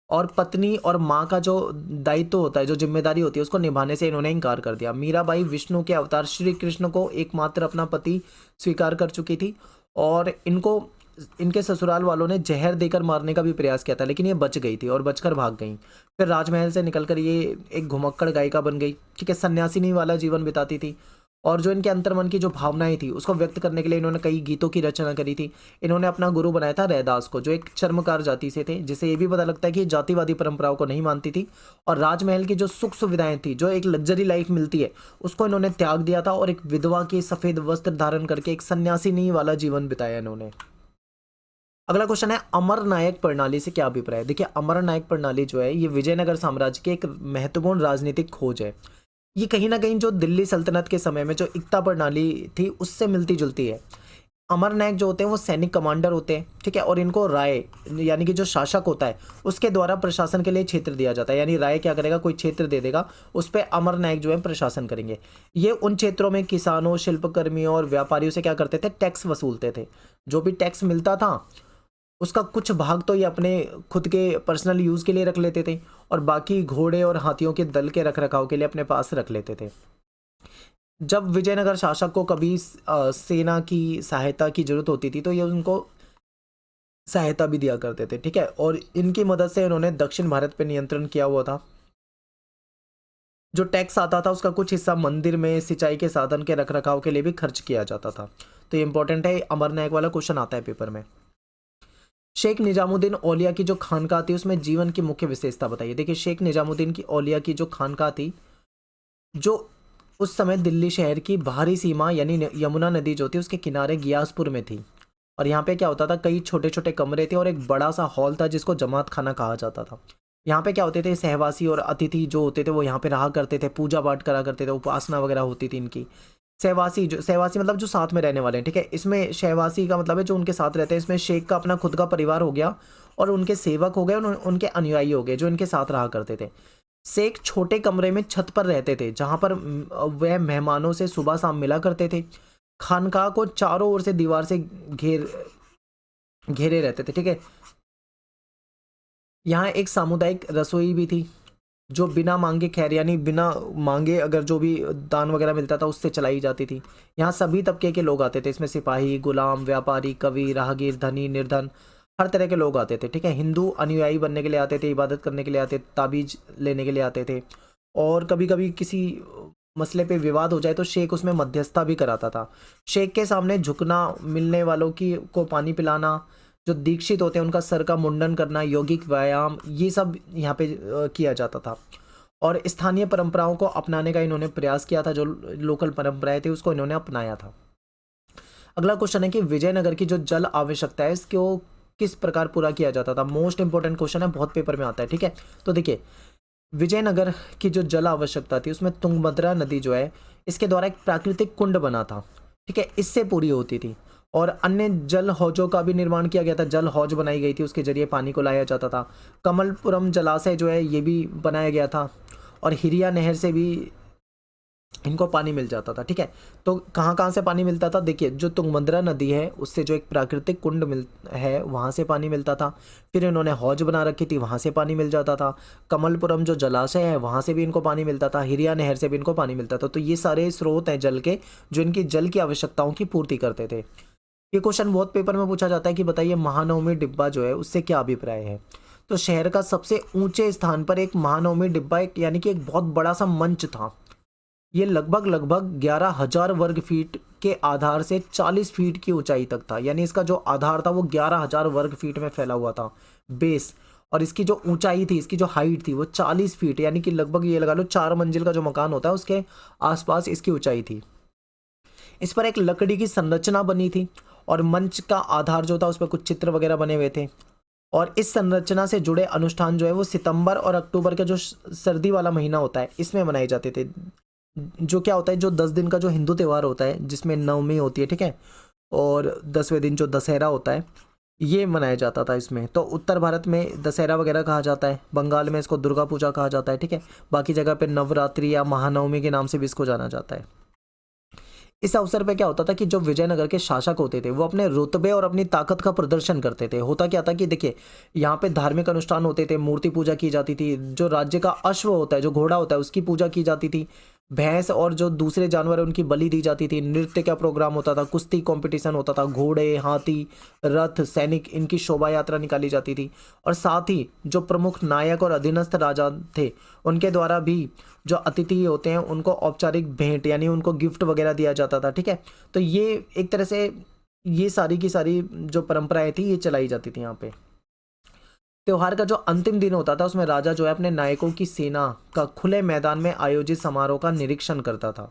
[SPEAKER 1] और पत्नी और माँ का जो दायित्व होता है, जो जिम्मेदारी होती है, उसको निभाने से इन्होंने इनकार कर दिया। मीराबाई विष्णु के अवतार श्री कृष्ण को एकमात्र अपना पति स्वीकार कर चुकी थी और इनके ससुराल वालों ने जहर देकर मारने का भी प्रयास किया था, लेकिन ये बच गई थी और बचकर भाग गई। फिर राजमहल से निकलकर ये एक घुमक्कड़ गायिका बन गई, ठीक है, सन्यासिनी वाला जीवन बिताती थी और जो इनके अंतर्मन की जो भावनाएं थी उसको व्यक्त करने के लिए इन्होंने कई गीतों की रचना करी थी। इन्होंने अपना गुरु बनाया था रैदास को, जो एक चर्मकार जाति से थे, जिससे ये भी पता लगता है कि जातिवादी परंपराओं को नहीं मानती थी और राजमहल की जो सुख सुविधाएं थी, जो एक लग्जरी लाइफ मिलती है, उसको इन्होंने त्याग दिया था और एक विधवा के सफेद वस्त्र धारण करके एक सन्यासिनी वाला जीवन बिताया इन्होंने। अगला क्वेश्चन है, अमर नायक प्रणाली से क्या अभिप्राय है। देखिए, अमर नायक प्रणाली जो है ये विजयनगर साम्राज्य की एक महत्वपूर्ण राजनीतिक खोज है। ये कहीं ना कहीं जो दिल्ली सल्तनत के समय में जो इक्ता प्रणाली थी उससे मिलती जुलती है। अमर नायक जो होते हैं वो सैनिक कमांडर होते हैं, ठीक है, और इनको राय यानी कि जो शासक होता है उसके द्वारा प्रशासन के लिए क्षेत्र दिया जाता है। यानी राय क्या करेगा, कोई क्षेत्र दे देगा, उस पर अमर नायक जो है प्रशासन करेंगे। ये उन क्षेत्रों में किसानों, शिल्पकर्मियों और व्यापारियों से क्या करते थे, टैक्स वसूलते थे। जो भी टैक्स मिलता था उसका कुछ भाग तो ये अपने खुद के पर्सनल यूज़ के लिए रख लेते थे और बाकी घोड़े और हाथियों के दल के रख रखाव के लिए अपने पास रख लेते थे। जब विजयनगर शासक को कभी सेना की सहायता की जरूरत होती थी तो ये उनको सहायता भी दिया करते थे, ठीक है, और इनकी मदद से इन्होंने दक्षिण भारत पर नियंत्रण किया हुआ था। जो टैक्स आता था उसका कुछ हिस्सा मंदिर में सिंचाई के साधन के रख रखाव के लिए भी खर्च किया जाता था। तो ये इंपॉर्टेंट है, अमर नायक वाला क्वेश्चन आता है पेपर में। शेख निजामुद्दीन औलिया की जो खानका थी उसमें जीवन की मुख्य विशेषता बताइए। देखिए, शेख निजामुद्दीन की औलिया की जो खानका थी, जो उस समय दिल्ली शहर की बाहरी सीमा यानी यमुना नदी जो थी उसके किनारे गियासपुर में थी और यहाँ पे क्या होता था, कई छोटे छोटे कमरे थे और एक बड़ा सा हॉल था जिसको जमात खाना कहा जाता था। यहाँ पे क्या होते थे, सहवासी और अतिथि जो होते थे वो यहाँ पे रहा करते थे, पूजा पाठ करा करते थे, उपासना वगैरह होती थी इनकी। सहवासी मतलब जो साथ में रहने वाले हैं, ठीक है, इसमें सहवासी का मतलब है जो उनके साथ रहते हैं। इसमें शेख का अपना खुद का परिवार हो गया और उनके सेवक हो गए, उनके अनुयायी हो गए जो इनके साथ रहा करते थे। शेख छोटे कमरे में छत पर रहते थे जहां पर वह मेहमानों से सुबह शाम मिला करते थे। खानकाह को चारों ओर से दीवार से घेरे रहते थे, ठीक है। यहाँ एक सामुदायिक रसोई भी थी जो बिना मांगे, खैर यानी बिना मांगे अगर जो भी दान वगैरह मिलता था उससे चलाई जाती थी। यहाँ सभी तबके के लोग आते थे, इसमें सिपाही, गुलाम, व्यापारी, कवि, राहगीर, धनी, निर्धन, हर तरह के लोग आते थे, ठीक है। हिंदू अनुयायी बनने के लिए आते थे, इबादत करने के लिए आते, ताबीज लेने के लिए आते थे और कभी कभी किसी मसले पे विवाद हो जाए तो शेख उसमें मध्यस्थता भी कराता था। शेख के सामने झुकना, मिलने वालों को पानी पिलाना, जो दीक्षित होते हैं उनका सर का मुंडन करना, यौगिक व्यायाम, ये सब यहाँ पे किया जाता था और स्थानीय परंपराओं को अपनाने का इन्होंने प्रयास किया था। जो लोकल परंपराएं थी उसको इन्होंने अपनाया था। अगला क्वेश्चन है कि विजयनगर की जो जल आवश्यकता है इसको किस प्रकार पूरा किया जाता था। मोस्ट इंपॉर्टेंट क्वेश्चन है, बहुत पेपर में आता है, ठीक है। तो देखिए, विजयनगर की जो जल आवश्यकता थी उसमें तुंगभद्रा नदी जो है इसके द्वारा एक प्राकृतिक कुंड बना था, ठीक है, इससे पूरी होती थी और अन्य जल हौजों का भी निर्माण किया गया था। जल हौज बनाई गई थी, उसके जरिए पानी को लाया जाता था। कमलपुरम जलाशय जो है ये भी बनाया गया था और हिरिया नहर से भी इनको पानी मिल जाता था, ठीक है। तो कहाँ कहाँ से पानी मिलता था, देखिए, जो तुंगभद्रा नदी है उससे जो एक प्राकृतिक कुंड है वहाँ से पानी मिलता था। फिर इन्होंने हौज बना रखी थी, वहाँ से पानी मिल जाता था। कमलपुरम जो जलाशय है वहाँ से भी इनको पानी मिलता था, हिरिया नहर से भी इनको पानी मिलता था। तो ये सारे स्रोत हैं जल के जो इनकी जल की आवश्यकताओं की पूर्ति करते थे। ये क्वेश्चन बहुत पेपर में पूछा जाता है कि बताइए महानवमी डिब्बा जो है उससे क्या अभिप्राय है। तो शहर का सबसे ऊंचे स्थान पर एक महानवमी डिब्बा, एक यानी कि एक बहुत बड़ा सा मंच था। ये लगभग लगभग 11,000 वर्ग फीट के आधार से 40 फीट की ऊंचाई तक था। यानी इसका जो आधार था वो 11,000 वर्ग फीट में फैला हुआ था, बेस। और इसकी जो ऊंचाई थी, इसकी जो हाइट थी वो 40 फीट, यानी कि लगभग ये लगा लो 4 मंजिल का जो मकान होता है उसके आसपास इसकी ऊंचाई थी। इस पर एक लकड़ी की संरचना बनी थी और मंच का आधार जो था उस पर कुछ चित्र वगैरह बने हुए थे। और इस संरचना से जुड़े अनुष्ठान जो है वो सितंबर और अक्टूबर का जो सर्दी वाला महीना होता है इसमें मनाए जाते थे। जो क्या होता है, जो 10 दिन का जो हिंदू त्यौहार होता है जिसमें नवमी होती है, ठीक है, और 10वें दिन जो दशहरा होता है ये मनाया जाता था इसमें। तो उत्तर भारत में दशहरा वगैरह कहा जाता है, बंगाल में इसको दुर्गा पूजा कहा जाता है, ठीक है, बाकी जगह पे नवरात्रि या महानवमी के नाम से भी इसको जाना जाता है। इस अवसर पे क्या होता था कि जो विजयनगर के शासक होते थे वो अपने रुतबे और अपनी ताकत का प्रदर्शन करते थे। होता क्या था कि देखिए, यहाँ पे धार्मिक अनुष्ठान होते थे, मूर्ति पूजा की जाती थी, जो राज्य का अश्व होता है, जो घोड़ा होता है, उसकी पूजा की जाती थी, भैंस और जो दूसरे जानवर है उनकी बलि दी जाती थी, नृत्य का प्रोग्राम होता था, कुश्ती कंपटीशन होता था, घोड़े, हाथी, रथ, सैनिक, इनकी शोभा यात्रा निकाली जाती थी। और साथ ही जो प्रमुख नायक और अधीनस्थ राजा थे उनके द्वारा भी जो अतिथि होते हैं उनको औपचारिक भेंट यानी उनको गिफ्ट वगैरह दिया जाता था, ठीक है। तो ये एक तरह से ये सारी की सारी जो परंपराएं थी ये चलाई जाती थी यहाँ पे। त्योहार का जो अंतिम दिन होता था उसमें राजा जो है अपने नायकों की सेना का खुले मैदान में आयोजित समारोह का निरीक्षण करता था।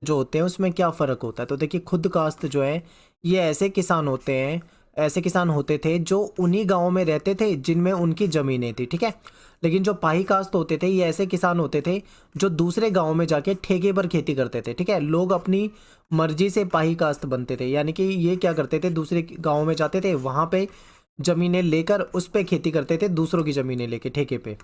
[SPEAKER 1] जो होते हैं उसमें क्या फ़र्क होता है, तो देखिए खुद कास्ट जो है ये ऐसे किसान होते हैं, ऐसे किसान होते थे जो उन्हीं गांवों में रहते थे जिनमें उनकी ज़मीनें थी, ठीक है। लेकिन जो पाही कास्ट होते थे ये ऐसे किसान होते थे जो दूसरे गांवों में जाके ठेके पर खेती करते थे, ठीक है। लोग अपनी मर्जी से पाही कास्ट बनते थे, यानी कि ये क्या करते थे, दूसरे गाँव में जाते थे, वहाँ पे ज़मीनें लेकर उस पर खेती करते थे, दूसरों की ज़मीनें लेके ठेके पे।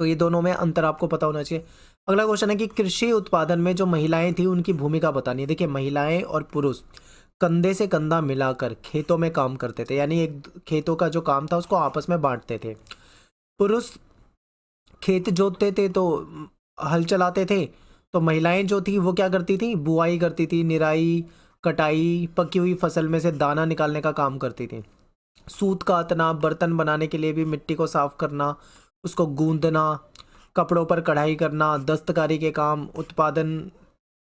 [SPEAKER 1] तो ये दोनों में अंतर आपको पता होना चाहिए। अगला क्वेश्चन है कि कृषि उत्पादन में जो महिलाएं थी उनकी भूमिका बतानी है। देखिए, महिलाएं और पुरुष कंधे से कंधा मिलाकर खेतों में काम करते थे, यानी एक खेतों का जो काम था उसको आपस में बांटते थे। पुरुष खेत जोतते थे तो हल चलाते थे, तो महिलाएं जो थी वो क्या करती थी, बुआई करती थी, निराई, कटाई, पकी हुई फसल में से दाना निकालने का काम करती थी। सूत काटना, बर्तन बनाने के लिए भी मिट्टी को साफ करना, उसको गूंदना, कपड़ों पर कढ़ाई करना, दस्तकारी के काम, उत्पादन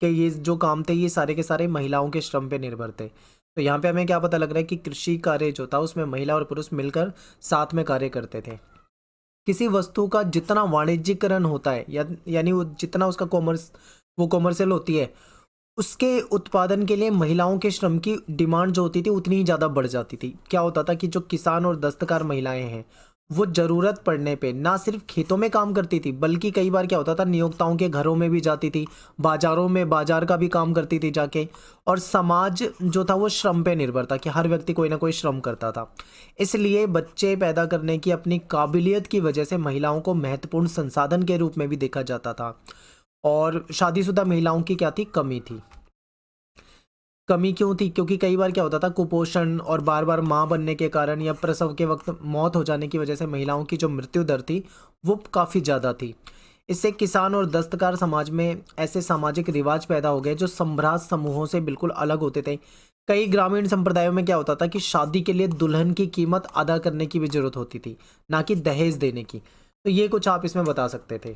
[SPEAKER 1] के ये जो काम थे ये सारे के सारे महिलाओं के श्रम पे निर्भर थे। तो यहाँ पे हमें क्या पता लग रहा है कि कृषि कार्य जो था उसमें महिला और पुरुष मिलकर साथ में कार्य करते थे। किसी वस्तु का जितना वाणिज्यिकरण होता है यानी वो जितना उसका कॉमर्शियल होती है, उसके उत्पादन के लिए महिलाओं के श्रम की डिमांड जो होती थी उतनी ही ज़्यादा बढ़ जाती थी। क्या होता था कि जो किसान और दस्तकार महिलाएं हैं वो ज़रूरत पड़ने पे ना सिर्फ खेतों में काम करती थी बल्कि कई बार क्या होता था नियोक्ताओं के घरों में भी जाती थी, बाजारों में बाजार का भी काम करती थी जाके। और समाज जो था वो श्रम पे निर्भर था कि हर व्यक्ति कोई ना कोई श्रम करता था। इसलिए बच्चे पैदा करने की अपनी काबिलियत की वजह से महिलाओं को महत्वपूर्ण संसाधन के रूप में भी देखा जाता था। और शादीशुदा महिलाओं की क्या थी, कमी थी। कमी क्यों थी, क्योंकि कई बार क्या होता था कुपोषण और बार बार माँ बनने के कारण या प्रसव के वक्त मौत हो जाने की वजह से महिलाओं की जो मृत्यु दर थी वो काफ़ी ज़्यादा थी। इससे किसान और दस्तकार समाज में ऐसे सामाजिक रिवाज पैदा हो गए जो संभ्रात समूहों से बिल्कुल अलग होते थे। कई ग्रामीण संप्रदायों में क्या होता था कि शादी के लिए दुल्हन की कीमत अदा करने की भी जरूरत होती थी, ना कि दहेज देने की। तो ये कुछ आप इसमें बता सकते थे।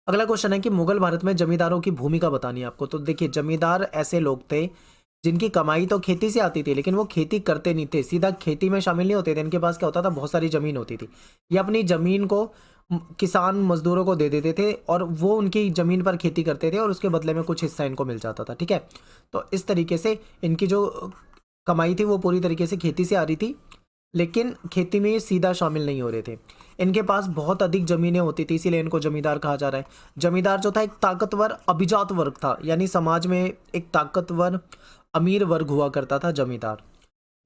[SPEAKER 1] अगला क्वेश्चन है कि मुगल भारत में जमींदारों की भूमिका बतानी है आपको। तो देखिए, जमींदार ऐसे लोग थे जिनकी कमाई तो खेती से आती थी लेकिन वो खेती करते नहीं थे, सीधा खेती में शामिल नहीं होते थे। इनके पास क्या होता था, बहुत सारी ज़मीन होती थी, ये अपनी ज़मीन को किसान मजदूरों को दे देते थे और वो उनकी ज़मीन पर खेती करते थे और उसके बदले में कुछ हिस्सा इनको मिल जाता था, ठीक है। तो इस तरीके से इनकी जो कमाई थी वो पूरी तरीके से खेती से आ रही थी, लेकिन खेती में ये सीधा शामिल नहीं हो रहे थे। इनके पास बहुत अधिक ज़मीनें होती थी, इसीलिए इनको जमींदार कहा जा रहा है। जमींदार जो था एक ताकतवर अभिजात वर्ग था, यानी समाज में एक ताकतवर अमीर वर्ग हुआ करता था जमींदार।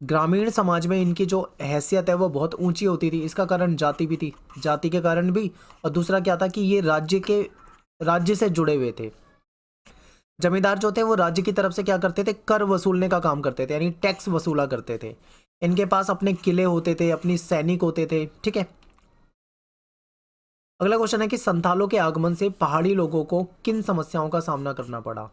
[SPEAKER 1] ग्रामीण समाज में इनकी जो हैसियत है वो बहुत ऊंची होती थी। इसका कारण जाति भी थी, जाति के कारण भी, और दूसरा क्या था कि ये राज्य से जुड़े हुए थे। जमींदार जो थे वो राज्य की तरफ से क्या करते थे, कर वसूलने का काम करते थे, यानी टैक्स वसूला करते थे। इनके पास अपने किले होते थे, अपनी सैनिक होते थे, ठीक है। अगला क्वेश्चन है कि संथालों के आगमन से पहाड़ी लोगों को किन समस्याओं का सामना करना पड़ा।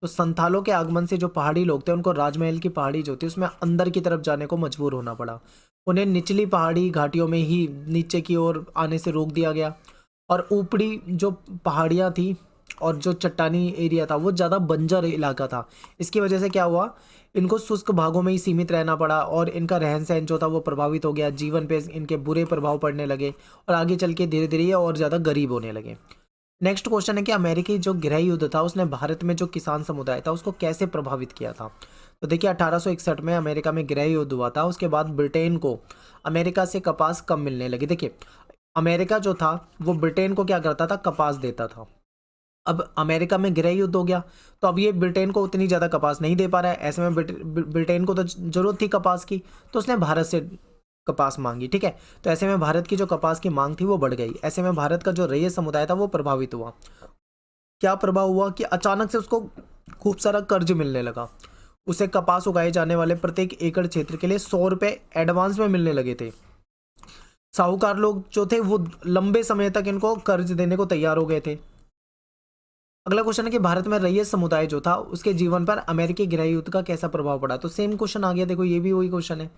[SPEAKER 1] तो संथालों के आगमन से जो पहाड़ी लोग थे उनको राजमहल की पहाड़ी जो थी उसमें अंदर की तरफ जाने को मजबूर होना पड़ा। उन्हें निचली पहाड़ी घाटियों में ही नीचे की ओर आने से रोक दिया गया, और ऊपरी जो पहाड़ियाँ थी और जो चट्टानी एरिया था वो ज़्यादा बंजर इलाका था। इसकी वजह से क्या हुआ, इनको शुष्क भागों में ही सीमित रहना पड़ा और इनका रहन सहन जो था वो प्रभावित हो गया, जीवन पे इनके बुरे प्रभाव पड़ने लगे और आगे चल के धीरे धीरे ये और ज़्यादा गरीब होने लगे। नेक्स्ट क्वेश्चन है कि अमेरिकी जो गृह युद्ध था उसने भारत में जो किसान समुदाय था उसको कैसे प्रभावित किया था। तो देखिए 1861 में अमेरिका में गृह युद्ध हुआ था। उसके बाद ब्रिटेन को अमेरिका से कपास कम मिलने लगी। देखिए अमेरिका जो था वो ब्रिटेन को क्या करता था, कपास देता था। अब अमेरिका में गृह युद्ध हो गया तो अब ये ब्रिटेन को उतनी ज़्यादा कपास नहीं दे पा रहा है। ऐसे में ब्रिटेन को तो ज़रूरत थी कपास की, तो उसने भारत से कपास मांगी। ठीक है, तो ऐसे में भारत की जो कपास की मांग थी वो बढ़ गई। ऐसे में भारत का जो रैयत समुदाय था वो प्रभावित हुआ। क्या प्रभाव हुआ कि अचानक से उसको खूब सारा कर्ज मिलने लगा। उसे कपास उगाए जाने वाले प्रत्येक एकड़ क्षेत्र के लिए 100 रुपये एडवांस में मिलने लगे थे। साहूकार लोग जो थे वो लंबे समय तक इनको कर्ज देने को तैयार हो गए थे। अगला क्वेश्चन है कि भारत में रैयत समुदाय जो था उसके जीवन पर अमेरिकी गृह युद्ध का कैसा प्रभाव पड़ा। तो सेम क्वेश्चन आ गया, देखो ये भी वही क्वेश्चन है।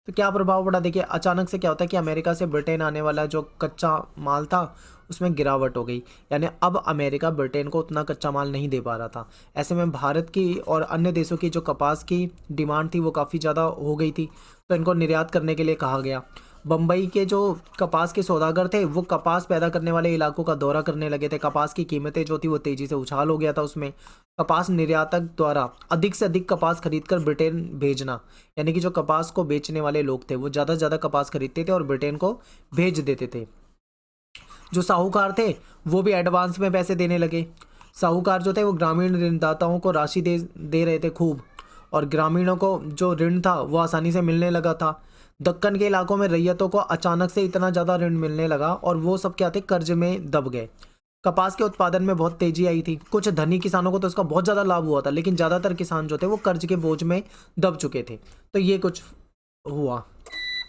[SPEAKER 1] तो क्या प्रभाव पड़ा, देखिए अचानक से क्या होता है कि अमेरिका से ब्रिटेन आने वाला जो कच्चा माल था उसमें गिरावट हो गई, यानी अब अमेरिका ब्रिटेन को उतना कच्चा माल नहीं दे पा रहा था। ऐसे में भारत की और अन्य देशों की जो कपास की डिमांड थी वो काफ़ी ज़्यादा हो गई थी, तो इनको निर्यात करने के लिए कहा गया। बम्बई के जो कपास के सौदागर थे वो कपास पैदा करने वाले इलाकों का दौरा करने लगे थे। कपास की कीमतें जो थी वो तेज़ी से उछाल हो गया था उसमें। कपास निर्यातक द्वारा अधिक से अधिक कपास खरीदकर ब्रिटेन भेजना, यानी कि जो कपास को बेचने वाले लोग थे वो ज़्यादा से ज़्यादा कपास खरीदते थे और ब्रिटेन को भेज देते थे। जो साहूकार थे वो भी एडवांस में पैसे देने लगे। साहूकार जो थे वो ग्रामीण ऋणदाताओं को राशि दे रहे थे खूब, और ग्रामीणों को जो ऋण था वो आसानी से मिलने लगा था। दक्कन के इलाकों में रैयतों को अचानक से इतना ज़्यादा ऋण मिलने लगा और वो सब क्या थे, कर्ज में दब गए। कपास के उत्पादन में बहुत तेजी आई थी। कुछ धनी किसानों को तो इसका बहुत ज़्यादा लाभ हुआ था, लेकिन ज़्यादातर किसान जो थे वो कर्ज के बोझ में दब चुके थे। तो ये कुछ हुआ।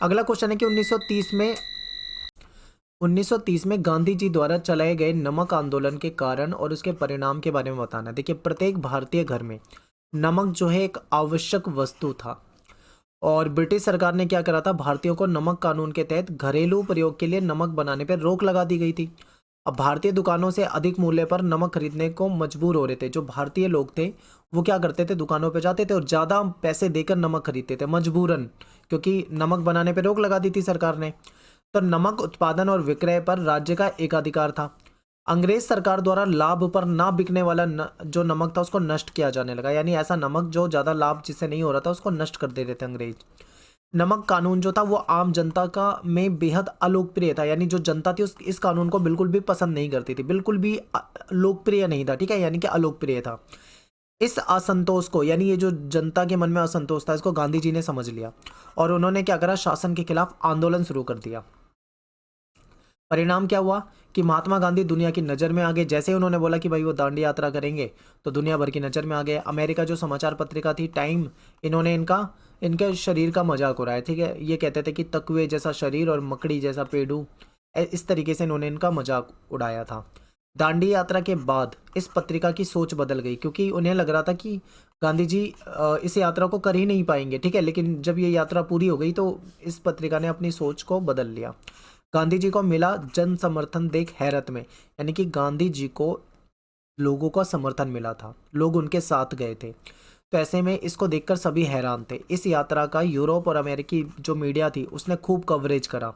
[SPEAKER 1] अगला क्वेश्चन है कि 1930 में गांधी जी द्वारा चलाए गए नमक आंदोलन के कारण और उसके परिणाम के बारे में बताना। देखिए प्रत्येक भारतीय घर में नमक जो है एक आवश्यक वस्तु था, और ब्रिटिश सरकार ने क्या करा था, भारतीयों को नमक कानून के तहत घरेलू प्रयोग के लिए नमक बनाने पर रोक लगा दी गई थी। अब भारतीय दुकानों से अधिक मूल्य पर नमक खरीदने को मजबूर हो रहे थे। जो भारतीय लोग थे वो क्या करते थे, दुकानों पर जाते थे और ज़्यादा पैसे देकर नमक खरीदते थे मजबूरन, क्योंकि नमक बनाने पर रोक लगा दी थी सरकार ने। तो नमक उत्पादन और विक्रय पर राज्य का एकाधिकार था। अंग्रेज सरकार द्वारा लाभ पर ना बिकने वाला जो नमक था उसको नष्ट किया जाने लगा, यानी ऐसा नमक जो ज़्यादा लाभ जिससे नहीं हो रहा था उसको नष्ट कर दे रहे थे अंग्रेज। नमक कानून जो था वो आम जनता का में बेहद अलोकप्रिय था, यानी जो जनता थी इस कानून को बिल्कुल भी पसंद नहीं करती थी, बिल्कुल भी लोकप्रिय नहीं था। ठीक है, यानी कि अलोकप्रिय था। इस असंतोष को, यानी ये जो जनता के मन में असंतोष था, इसको गांधी जी ने समझ लिया और उन्होंने क्या करा, शासन के खिलाफ आंदोलन शुरू कर दिया। परिणाम क्या हुआ कि महात्मा गांधी दुनिया की नज़र में आ गए। जैसे ही उन्होंने बोला कि भाई वो दांडी यात्रा करेंगे तो दुनिया भर की नज़र में आ गए। अमेरिका जो समाचार पत्रिका थी टाइम, इन्होंने इनके शरीर का मजाक उड़ाया। ठीक है, ये कहते थे कि तकवे जैसा शरीर और मकड़ी जैसा पेड़ू, इस तरीके से इन्होंने इनका मजाक उड़ाया था। दांडी यात्रा के बाद इस पत्रिका की सोच बदल गई, क्योंकि उन्हें लग रहा था कि गांधी जी इस यात्रा को कर ही नहीं पाएंगे। ठीक है, लेकिन जब ये यात्रा पूरी हो गई तो इस पत्रिका ने अपनी सोच को बदल लिया। गांधी जी को मिला जन समर्थन देख हैरत में, यानी कि गांधी जी को लोगों का समर्थन मिला था, लोग उनके साथ गए थे। तो ऐसे में इसको देखकर सभी हैरान थे। इस यात्रा का यूरोप और अमेरिकी जो मीडिया थी उसने खूब कवरेज करा।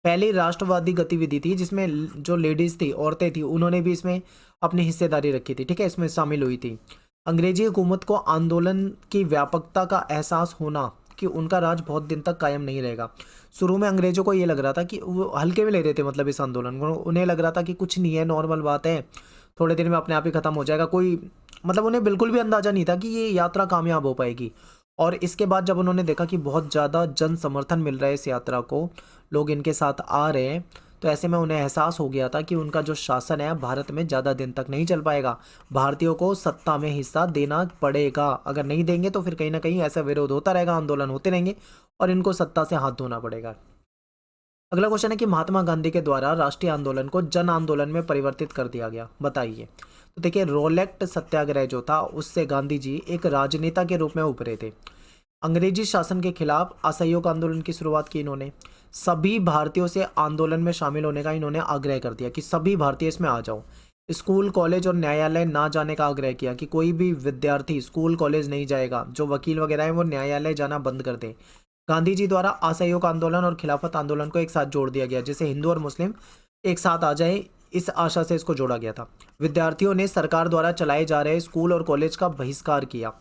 [SPEAKER 1] पहली राष्ट्रवादी गतिविधि थी जिसमें जो लेडीज़ थी, औरतें थी, उन्होंने भी इसमें अपनी हिस्सेदारी रखी थी। ठीक है, इसमें शामिल हुई थी। अंग्रेजी हुकूमत को आंदोलन की व्यापकता का एहसास होना कि उनका राज बहुत दिन तक कायम नहीं रहेगा। शुरू में अंग्रेजों को ये लग रहा था कि वो हल्के में ले रहे थे, मतलब इस आंदोलन को। उन्हें लग रहा था कि कुछ नहीं है, नॉर्मल बात है, थोड़े दिन में अपने आप ही ख़त्म हो जाएगा। कोई मतलब उन्हें बिल्कुल भी अंदाज़ा नहीं था कि ये यात्रा कामयाब हो पाएगी। और इसके बाद जब उन्होंने देखा कि बहुत ज़्यादा जन समर्थन मिल रहा है इस यात्रा को, लोग इनके साथ आ रहे हैं, तो ऐसे में उन्हें एहसास हो गया था कि उनका जो शासन है भारत में ज़्यादा दिन तक नहीं चल पाएगा। भारतीयों को सत्ता में हिस्सा देना पड़ेगा। अगर नहीं देंगे तो फिर कहीं ना कहीं ऐसा विरोध होता रहेगा, आंदोलन होते रहेंगे और इनको सत्ता से हाथ धोना पड़ेगा। अगला क्वेश्चन है कि महात्मा गांधी के द्वारा राष्ट्रीय आंदोलन को जन आंदोलन में परिवर्तित कर दिया गया, बताइए। तो देखिए रोलेक्ट सत्याग्रह जो था उससे गांधी जी एक राजनेता के रूप में उभरे थे। अंग्रेजी शासन के खिलाफ असहयोग आंदोलन की शुरुआत की इन्होंने। सभी भारतीयों से आंदोलन में शामिल होने का इन्होंने आग्रह कर दिया कि सभी भारतीय इसमें आ जाओ। स्कूल कॉलेज और न्यायालय ना जाने का आग्रह किया कि कोई भी विद्यार्थी स्कूल कॉलेज नहीं जाएगा, जो वकील वगैरह है वो न्यायालय जाना बंद कर दें। गांधी जी द्वारा असहयोग आंदोलन और खिलाफत आंदोलन को एक साथ जोड़ दिया गया, जिसे हिंदू और मुस्लिम एक साथ आ जाए, इस आशा से इसको जोड़ा गया था। विद्यार्थियों ने सरकार द्वारा चलाए जा रहे स्कूल और कॉलेज का बहिष्कार किया।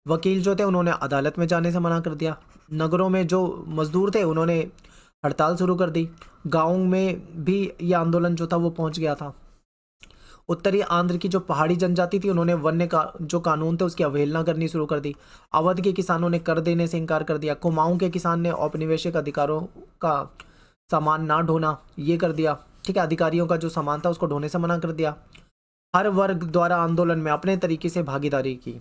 [SPEAKER 1] वकील जो थे उन्होंने अदालत में जाने से मना कर दिया। नगरों में जो मजदूर थे उन्होंने हड़ताल शुरू कर दी। गाँव में भी ये आंदोलन जो था वो पहुंच गया था। उत्तरी आंध्र की जो पहाड़ी जनजाति थी उन्होंने वन्य का जो कानून थे उसकी अवहेलना करनी शुरू कर दी। अवध के किसानों ने कर देने से इनकार कर दिया। कुमाऊं के किसान ने औपनिवेशिक अधिकारों का सामान ना ढोना ये कर दिया। ठीक है, अधिकारियों का जो सामान था उसको ढोने से मना कर दिया। हर वर्ग द्वारा आंदोलन में अपने तरीके से भागीदारी की।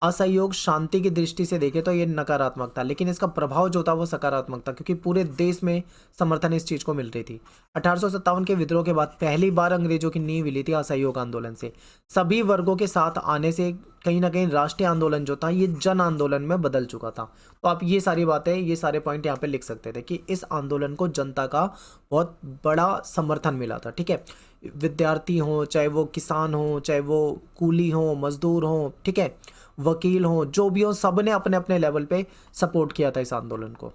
[SPEAKER 1] असहयोग शांति की दृष्टि से देखें तो ये नकारात्मक था, लेकिन इसका प्रभाव जो था वो सकारात्मक था, क्योंकि पूरे देश में समर्थन इस चीज को मिल रही थी। 1857 के विद्रोह के बाद पहली बार अंग्रेजों की नींव हिली थी असहयोग आंदोलन से। सभी वर्गों के साथ आने से कहीं ना कहीं राष्ट्रीय आंदोलन जो था ये जन आंदोलन में बदल चुका था। तो आप ये सारी बातें, ये सारे पॉइंट यहाँ पे लिख सकते थे कि इस आंदोलन को जनता का बहुत बड़ा समर्थन मिला था। ठीक है, विद्यार्थी हो, चाहे वो किसान हो, चाहे वो कूली हो, मजदूर हो, ठीक है, वकील हो, जो भी हो, सब ने अपने अपने लेवल पे सपोर्ट किया था इस आंदोलन को।